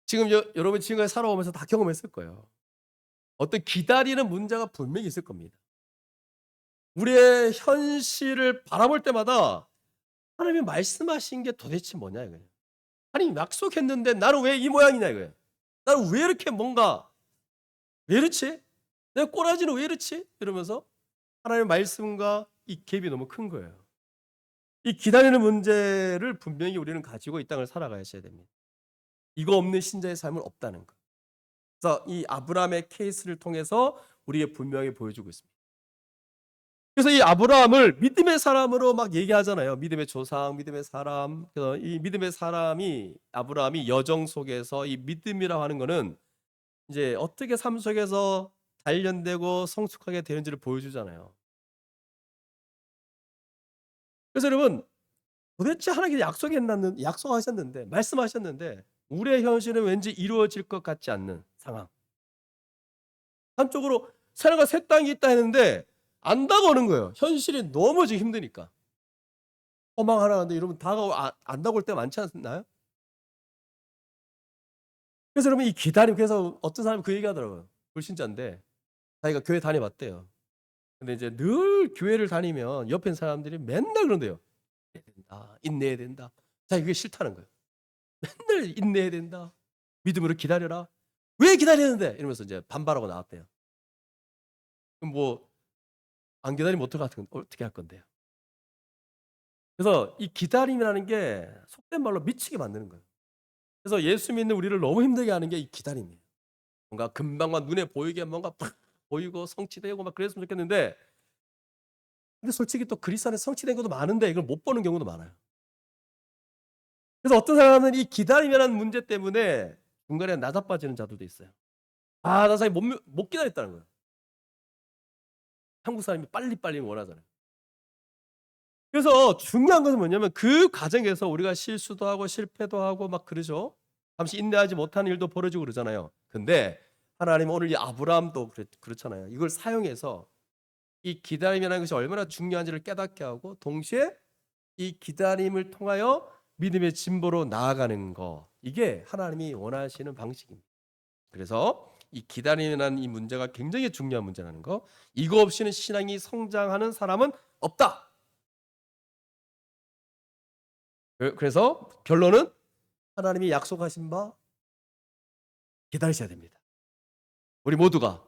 지금 여러분 지금까지 살아오면서 다 경험했을 거예요. 어떤 기다리는 문제가 분명히 있을 겁니다. 우리의 현실을 바라볼 때마다 하나님이 말씀하신 게 도대체 뭐냐 이거예요. 하나님 약속했는데 나는 왜 이 모양이냐 이거예요. 나는 왜 이렇게 뭔가 왜 이렇지? 내 꼬라지는 왜 이렇지? 이러면서 하나님의 말씀과 이 갭이 너무 큰 거예요. 이 기다리는 문제를 분명히 우리는 가지고 이 땅을 살아가셔야 됩니다. 이거 없는 신자의 삶은 없다는 거. 그래서 이 아브라함의 케이스를 통해서 우리에게 분명히 보여주고 있습니다. 그래서 이 아브라함을 믿음의 사람으로 막 얘기하잖아요. 믿음의 조상, 믿음의 사람. 그래서 이 믿음의 사람이 아브라함이 여정 속에서 이 믿음이라고 하는 거는 이제 어떻게 삶 속에서 단련되고 성숙하게 되는지를 보여주잖아요. 그래서 여러분 도대체 하나님께서 약속하셨는데 말씀하셨는데 우리의 현실은 왠지 이루어질 것 같지 않는 상황. 한쪽으로 새로가 새 땅이 있다 했는데 안 다가오는 거예요. 현실이 너무 지금 힘드니까. 허망하라는데 여러분 안 다가올 때 많지 않나요? 그래서 여러분 이 기다림 그래서 어떤 사람이 그 얘기하더라고요. 불신자인데 자기가 교회 다녀봤대요. 근데 이제 늘 교회를 다니면 옆에 있는 사람들이 맨날 그런대요. 인내해야 된다. 자기 그게 싫다는 거예요. 맨날 인내해야 된다. 믿음으로 기다려라. 왜 기다리는데? 이러면서 이제 반발하고 나왔대요. 그럼 뭐 안 기다리면 어떻게 할 건데요? 그래서 이 기다림이라는 게 속된 말로 미치게 만드는 거예요. 그래서 예수 믿는 우리를 너무 힘들게 하는 게 이 기다림이에요. 뭔가 금방만 눈에 보이게 뭔가 팍 보이고 성취되고 막 그랬으면 좋겠는데 근데 솔직히 또 그리스도 안에 성취된 것도 많은데 이걸 못 보는 경우도 많아요. 그래서 어떤 사람은 이 기다림이라는 문제 때문에 중간에 나자빠지는 자들도 있어요. 나 사실 못 기다렸다는 거예요. 한국 사람이 빨리빨리 원하잖아요. 그래서 중요한 것은 뭐냐면 그 과정에서 우리가 실수도 하고 실패도 하고 막 그러죠. 잠시 인내하지 못하는 일도 벌어지고 그러잖아요. 근데 하나님은 오늘 이 아브라함도 그렇잖아요. 이걸 사용해서 이 기다림이라는 것이 얼마나 중요한지를 깨닫게 하고 동시에 이 기다림을 통하여 믿음의 진보로 나아가는 거 이게 하나님이 원하시는 방식입니다. 그래서 이 기다림이라는 이 문제가 굉장히 중요한 문제라는 거 이거 없이는 신앙이 성장하는 사람은 없다. 그래서 결론은 하나님이 약속하신 바 기다리셔야 됩니다. 우리 모두가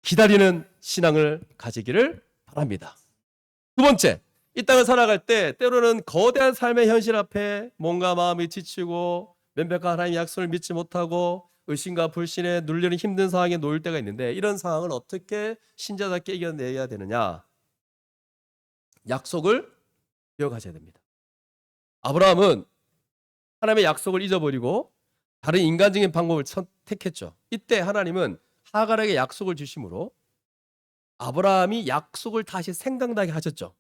기다리는 신앙을 가지기를 바랍니다. 두 번째, 이 땅을 살아갈 때 때로는 거대한 삶의 현실 앞에 뭔가 마음이 지치고 명백한 하나님의 약속을 믿지 못하고 의심과 불신에 눌리는 힘든 상황에 놓일 때가 있는데 이런 상황을 어떻게 신자답게 이겨내야 되느냐? 약속을 기억하셔야 됩니다. 아브라함은 하나님의 약속을 잊어버리고 다른 인간적인 방법을 선택했죠. 이때 하나님은 하갈에게 약속을 주심으로 아브라함이 약속을 다시 생각나게 하셨죠.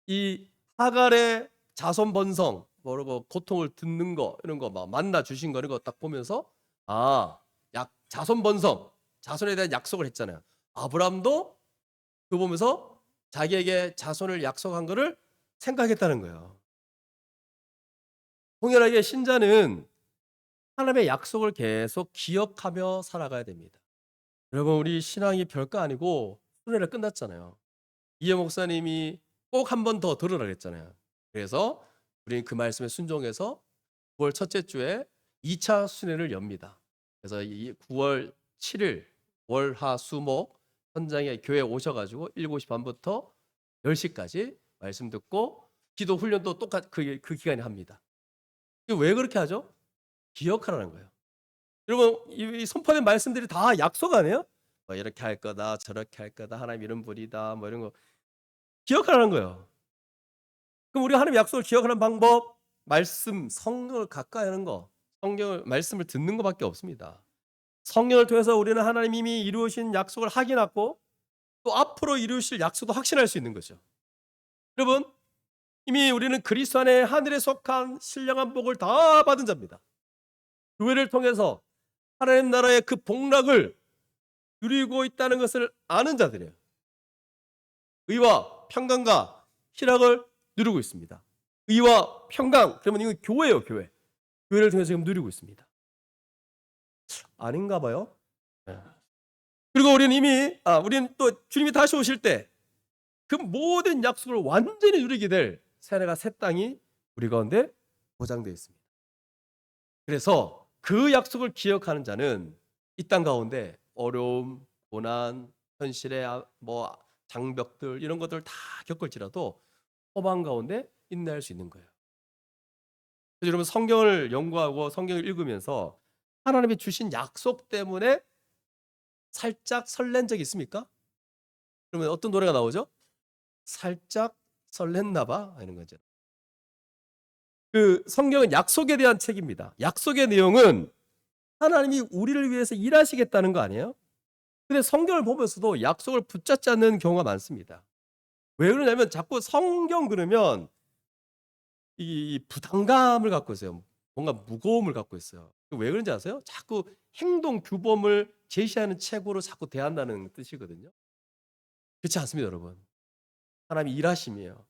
이 하갈의 자손 번성, 뭐라고 고통을 듣는 거 이런 거 막 만나 주신 거 이런 거 딱 보면서 자손 번성, 자손에 대한 약속을 했잖아요. 아브라함도 그거 보면서 자기에게 자손을 약속한 거를 생각했다는 거예요. 동일하게 신자는 하나님의 약속을 계속 기억하며 살아가야 됩니다. 여러분 우리 신앙이 별거 아니고 순회가 끝났잖아요. 이해 목사님이 꼭 한 번 더 들으라 그랬잖아요. 그래서 우리는 그 말씀에 순종해서 9월 첫째 주에 2차 순회를 엽니다. 그래서 9월 7일 월화수목 현장에 교회 오셔가지고 7시 반부터 10시까지 말씀 듣고 기도 훈련도 똑같 그 기간에 합니다. 왜 그렇게 하죠? 기억하라는 거예요. 여러분 이 선포된 말씀들이 다 약속 아니에요? 뭐 이렇게 할 거다 저렇게 할 거다 하나님 이런 분이다 뭐 이런 거 기억하라는 거예요. 그럼 우리 하나님 약속을 기억하는 방법 말씀 성경을 가까이 하는 거 성경을 말씀을 듣는 것밖에 없습니다. 성경을 통해서 우리는 하나님 이미 이루신 약속을 확인하고 또 앞으로 이루실 약속도 확신할 수 있는 거죠. 여러분 이미 우리는 그리스도 안에 하늘에 속한 신령한 복을 다 받은 자입니다. 교회를 통해서 하나님 나라의 그 복락을 누리고 있다는 것을 아는 자들이에요. 의와 평강과 희락을 누리고 있습니다. 의와 평강, 그러면 이건 교회예요, 교회. 교회를 통해서 지금 누리고 있습니다. 아닌가 봐요. 네. 그리고 우리는 또 주님이 다시 오실 때 그 모든 약속을 완전히 누리게 될 새하늘과 새 땅이 우리 가운데 보장되어 있습니다. 그래서 그 약속을 기억하는 자는 이 땅 가운데 어려움, 고난, 현실의 뭐 장벽들 이런 것들 다 겪을지라도 소망 가운데 인내할 수 있는 거예요. 그래서 여러분 성경을 연구하고 성경을 읽으면서 하나님이 주신 약속 때문에 살짝 설렌 적이 있습니까? 그러면 어떤 노래가 나오죠? 살짝 설렜나 봐 이런 거죠. 그 성경은 약속에 대한 책입니다. 약속의 내용은 하나님이 우리를 위해서 일하시겠다는 거 아니에요? 근데 성경을 보면서도 약속을 붙잡지 않는 경우가 많습니다. 왜 그러냐면 자꾸 성경 그러면 이 부담감을 갖고 있어요. 뭔가 무거움을 갖고 있어요. 왜 그런지 아세요? 자꾸 행동 규범을 제시하는 책으로 자꾸 대한다는 뜻이거든요. 그렇지 않습니다, 여러분. 하나님이 일하심이에요.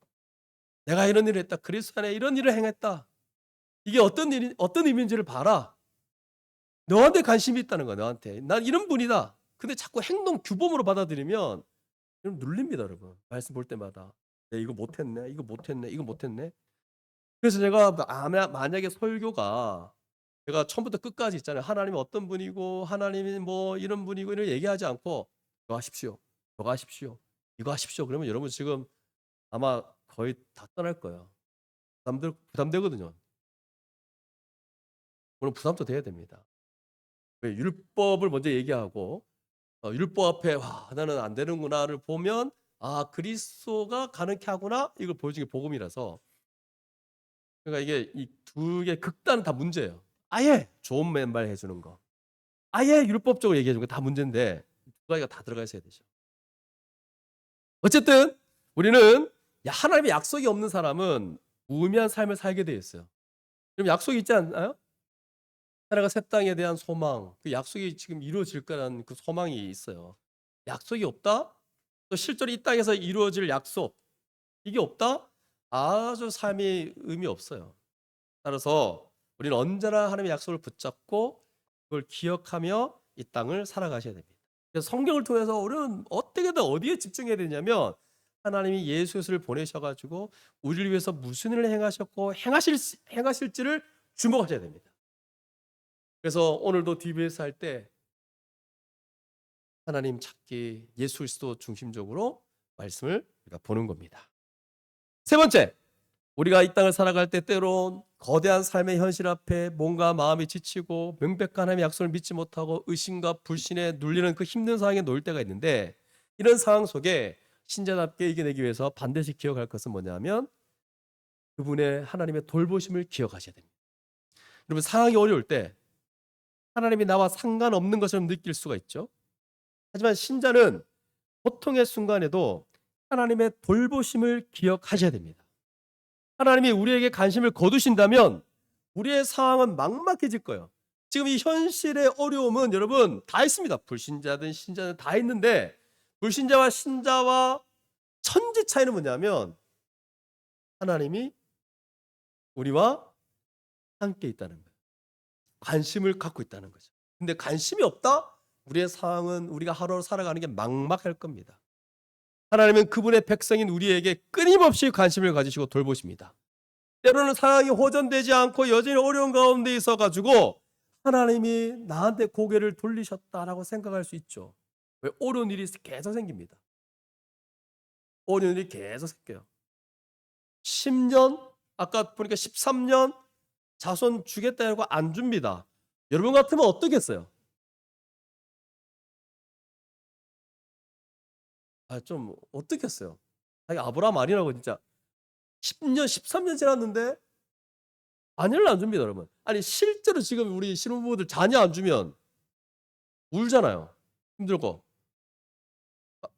내가 이런 일을 했다. 그리스도 안에 이런 일을 행했다. 이게 어떤 의미인지를 봐라. 너한테 관심이 있다는 거야, 너한테. 난 이런 분이다. 근데 자꾸 행동 규범으로 받아들이면 여러분 눌립니다, 여러분. 말씀 볼 때마다. 이거 못했네, 이거 못했네, 이거 못했네. 그래서 제가 만약에 설교가 제가 처음부터 끝까지 있잖아요. 하나님이 어떤 분이고 하나님이 뭐 이런 분이고 이런 얘기하지 않고 이거 하십시오. 저거 하십시오. 이거 하십시오. 그러면 여러분 지금 아마 거의 다 떠날 거예요. 부담되거든요. 물론 부담도 돼야 됩니다. 왜 율법을 먼저 얘기하고 율법 앞에 와 나는 안 되는구나를 보면 그리스도가 가능케 하구나 이걸 보여준 게 복음이라서 그러니까 이게 이 두 개 극단은 다 문제예요. 아예 좋은 맨말 해주는 거, 아예 율법적으로 얘기해 주는 거 다 문제인데 두 가지가 다 들어가 있어야 되죠. 어쨌든 우리는 하나님의 약속이 없는 사람은 무의미한 삶을 살게 돼 있어요. 그럼 약속이 있지 않나요? 하나가 새 땅에 대한 소망, 그 약속이 지금 이루어질 거라는 그 소망이 있어요. 약속이 없다? 또 실제로 이 땅에서 이루어질 약속 이게 없다? 아주 삶이 의미 없어요. 따라서 우리는 언제나 하나님의 약속을 붙잡고 그걸 기억하며 이 땅을 살아가셔야 됩니다. 그래서 성경을 통해서 우리는 어떻게든 어디에 집중해야 되냐면 하나님이 예수 그리스도를 보내셔가지고 우리를 위해서 무슨 일을 행하셨고 행하실지를 주목하셔야 됩니다. 그래서 오늘도 DBS 할 때 하나님 찾기 예수 그리스도 중심적으로 말씀을 우리가 보는 겁니다. 세 번째, 우리가 이 땅을 살아갈 때 때론 거대한 삶의 현실 앞에 몸과 마음이 지치고 명백한 하나님의 약속을 믿지 못하고 의심과 불신에 눌리는 그 힘든 상황에 놓일 때가 있는데, 이런 상황 속에 신자답게 이겨내기 위해서 반드시 기억할 것은 뭐냐면 그분의 하나님의 돌보심을 기억하셔야 됩니다. 여러분, 상황이 어려울 때 하나님이 나와 상관없는 것처럼 느낄 수가 있죠. 하지만 신자는 고통의 순간에도 하나님의 돌보심을 기억하셔야 됩니다. 하나님이 우리에게 관심을 거두신다면 우리의 상황은 막막해질 거예요. 지금 이 현실의 어려움은 여러분 다 있습니다. 불신자든 신자든 다 있는데, 불신자와 신자와 천지 차이는 뭐냐면 하나님이 우리와 함께 있다는 거예요. 관심을 갖고 있다는 거죠. 근데 관심이 없다? 우리의 상황은, 우리가 하루하루 살아가는 게 막막할 겁니다. 하나님은 그분의 백성인 우리에게 끊임없이 관심을 가지시고 돌보십니다. 때로는 상황이 호전되지 않고 여전히 어려운 가운데 있어가지고 하나님이 나한테 고개를 돌리셨다라고 생각할 수 있죠. 왜? 어려운 일이 계속 생깁니다. 어려운 일이 계속 생겨요. 10년, 아까 보니까 13년 자손 주겠다고 안 줍니다. 여러분 같으면 어떻겠어요? 좀 어떻겠어요? 아니, 아브라함 아니라고 진짜 10년, 13년 지났는데 자녀를 안 줍니다, 여러분. 아니, 실제로 지금 우리 신혼부부들 자녀 안 주면 울잖아요. 힘들고.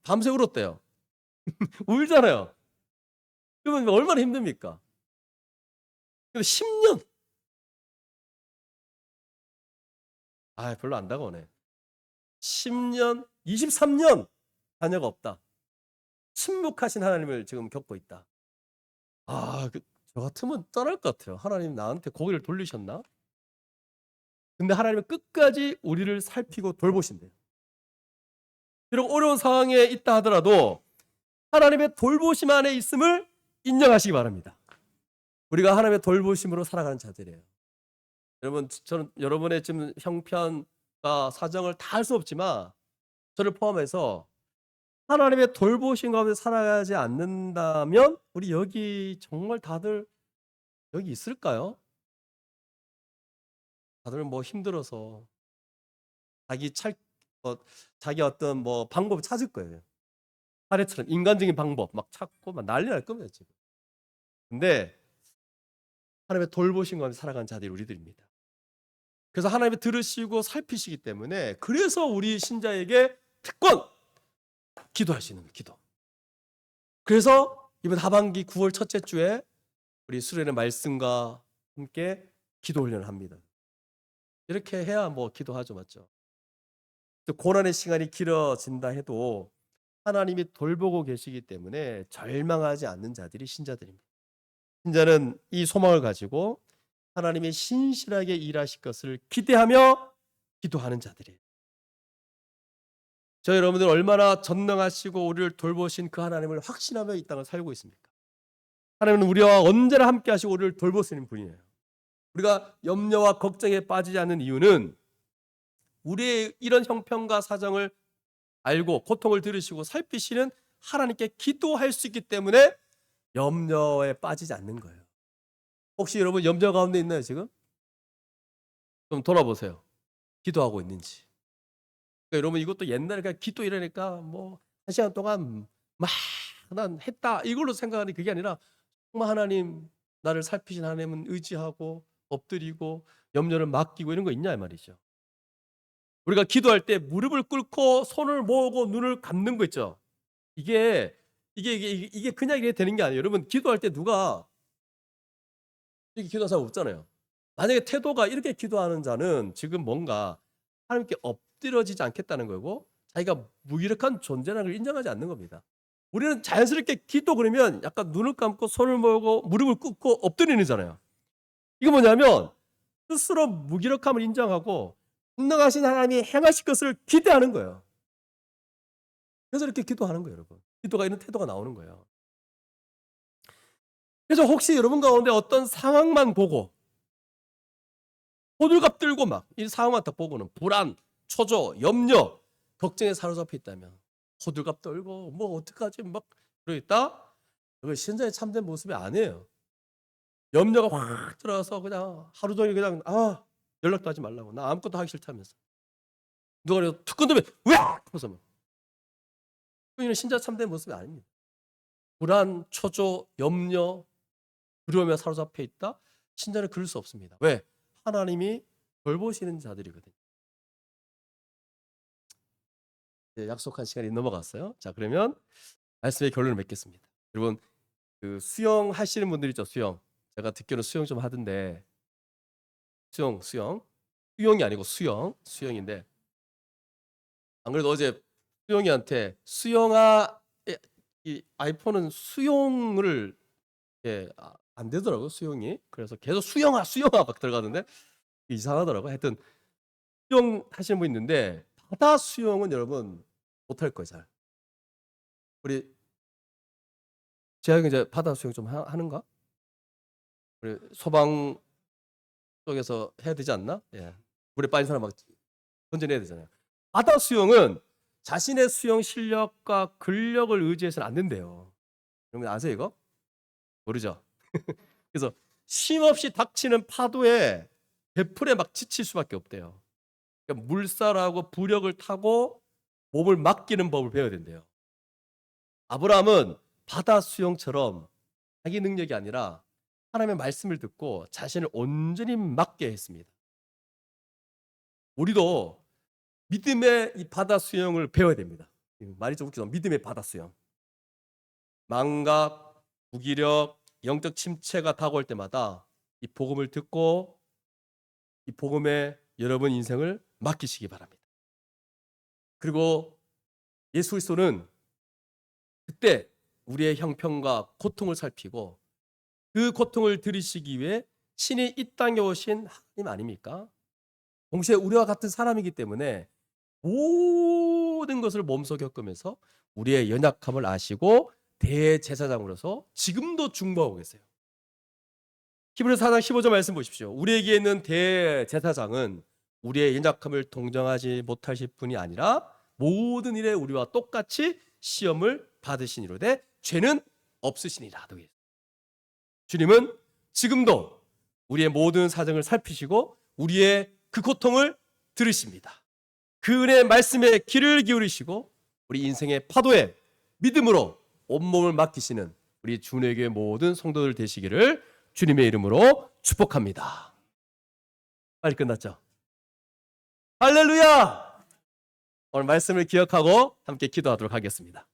밤새 울었대요. 울잖아요. 그러면 얼마나 힘듭니까? 근데 10년. 별로 안 다가오네. 10년, 23년 자녀가 없다. 침묵하신 하나님을 지금 겪고 있다. 저 같으면 떠날 것 같아요. 하나님 나한테 고개를 돌리셨나? 근데 하나님은 끝까지 우리를 살피고 돌보신대요. 비록 어려운 상황에 있다 하더라도 하나님의 돌보심 안에 있음을 인정하시기 바랍니다. 우리가 하나님의 돌보심으로 살아가는 자들이에요. 여러분, 저는 여러분의 지금 형편과 사정을 다 할 수 없지만 저를 포함해서 하나님의 돌보심 가운데 살아가지 않는다면 우리 여기 정말 다들 여기 있을까요? 다들 뭐 힘들어서 자기 어떤 뭐 방법을 찾을 거예요. 사례처럼 인간적인 방법 막 찾고 막 난리 날 겁니다, 지금. 근데 하나님의 돌보심 가운데 살아가는 자들이 우리들입니다. 그래서 하나님이 들으시고 살피시기 때문에, 그래서 우리 신자에게 특권 기도할 수 있는 거예요. 기도. 그래서 이번 하반기 9월 첫째 주에 우리 수련의 말씀과 함께 기도 훈련을 합니다. 이렇게 해야 뭐 기도하죠, 맞죠? 고난의 시간이 길어진다 해도 하나님이 돌보고 계시기 때문에 절망하지 않는 자들이 신자들입니다. 신자는 이 소망을 가지고 하나님이 신실하게 일하실 것을 기대하며 기도하는 자들이에요. 저 여러분들 얼마나 전능하시고 우리를 돌보신 그 하나님을 확신하며 이 땅을 살고 있습니까? 하나님은 우리와 언제나 함께 하시고 우리를 돌보시는 분이에요. 우리가 염려와 걱정에 빠지지 않는 이유는 우리의 이런 형편과 사정을 알고 고통을 들으시고 살피시는 하나님께 기도할 수 있기 때문에 염려에 빠지지 않는 거예요. 혹시 여러분 염려 가운데 있나요, 지금? 좀 돌아보세요. 기도하고 있는지. 그러니까 여러분, 이것도 옛날에 그냥 기도 이러니까 뭐 한 시간 동안 막 난 했다 이걸로 생각하는 그게 아니라 정말 하나님, 나를 살피신 하나님은 의지하고 엎드리고 염려를 맡기고 이런 거 있냐 이 말이죠. 우리가 기도할 때 무릎을 꿇고 손을 모으고 눈을 감는 거 있죠. 이게 그냥 이게 되는 게 아니에요. 여러분, 기도할 때 누가 이렇게 기도하는 사람 없잖아요. 만약에 태도가 이렇게 기도하는 자는 지금 뭔가 하나님께 엎드려지지 않겠다는 거고 자기가 무기력한 존재라는 걸 인정하지 않는 겁니다. 우리는 자연스럽게 기도 그러면 약간 눈을 감고 손을 모으고 무릎을 꿇고 엎드리는잖아요. 이거 뭐냐면 스스로 무기력함을 인정하고 분능하신 하나님이 행하실 것을 기대하는 거예요. 그래서 이렇게 기도하는 거예요, 여러분. 기도가 이런 태도가 나오는 거예요. 그래서 혹시 여러분 가운데 어떤 상황만 보고 호들갑 떨고 막 이 상황만 딱 보고는 불안, 초조, 염려, 걱정에 사로잡혀 있다면 호들갑 떨고 뭐 어떡하지 막 그러고 있다? 그거 신자의 참된 모습이 아니에요. 염려가 확 들어가서 그냥 하루 종일 그냥 연락도 하지 말라고. 나 아무것도 하기 싫다면서. 누가 그래도 툭 건드면 왜? 하면서 막. 이는 신자 참된 모습이 아닙니다. 불안, 초조, 염려, 두려움에 사로잡혀 있다? 신자는 그럴 수 없습니다. 왜? 하나님이 돌보시는 자들이거든요. 이제 약속한 시간이 넘어갔어요. 자, 그러면 말씀의 결론을 맺겠습니다. 여러분, 그 수영 하시는 분들 있죠, 수영. 제가 듣기로는 수영 좀 하던데, 수영이 아니고 수영인데, 안 그래도 어제 수영이한테 이 아이폰은 수용을 안 되더라고요, 수용이. 그래서 계속 수영아 막 들어가는데 이상하더라고요. 하여튼 수영 하시는 분 있는데 바다 수영은 여러분 못할 거예요, 잘. 우리 재학이 이제 바다 수영 좀 하는가? 우리 소방 쪽에서 해야 되지 않나? 예. 물에 빠진 사람 막 던져내야 되잖아요. 바다 수영은 자신의 수영 실력과 근력을 의지해서는 안 된대요. 여러분 아세요 이거? 모르죠? 그래서 쉼없이 닥치는 파도에 배풀에 막 지칠 수밖에 없대요. 그러니까 물살하고 부력을 타고 몸을 맡기는 법을 배워야 된대요. 아브라함은 바다 수영처럼 자기 능력이 아니라 하나님의 말씀을 듣고 자신을 온전히 맡게 했습니다. 우리도 믿음의 이 바다 수영을 배워야 됩니다. 말이 좀 웃기죠. 믿음의 바다 수영. 망각, 무기력, 영적 침체가 다가올 때마다 이 복음을 듣고 이 복음에 여러분 인생을 맡기시기 바랍니다. 그리고 예수 그리스도는 그때 우리의 형편과 고통을 살피고 그 고통을 들으시기 위해 신이 이 땅에 오신 하나님 아닙니까? 동시에 우리와 같은 사람이기 때문에 모든 것을 몸소 겪으면서 우리의 연약함을 아시고 대제사장으로서 지금도 중보하고 계세요. 히브리서 4장 15절 말씀 보십시오. 우리에게 있는 대제사장은 우리의 연약함을 동정하지 못하실 분이 아니라 모든 일에 우리와 똑같이 시험을 받으시니로되 죄는 없으시니라. 주님은 지금도 우리의 모든 사정을 살피시고 우리의 그 고통을 들으십니다. 그 은혜의 말씀에 귀를 기울이시고 우리 인생의 파도에 믿음으로 온몸을 맡기시는 우리 주님의 교회 모든 성도들 되시기를 주님의 이름으로 축복합니다. 빨리 끝났죠? 할렐루야! 오늘 말씀을 기억하고 함께 기도하도록 하겠습니다.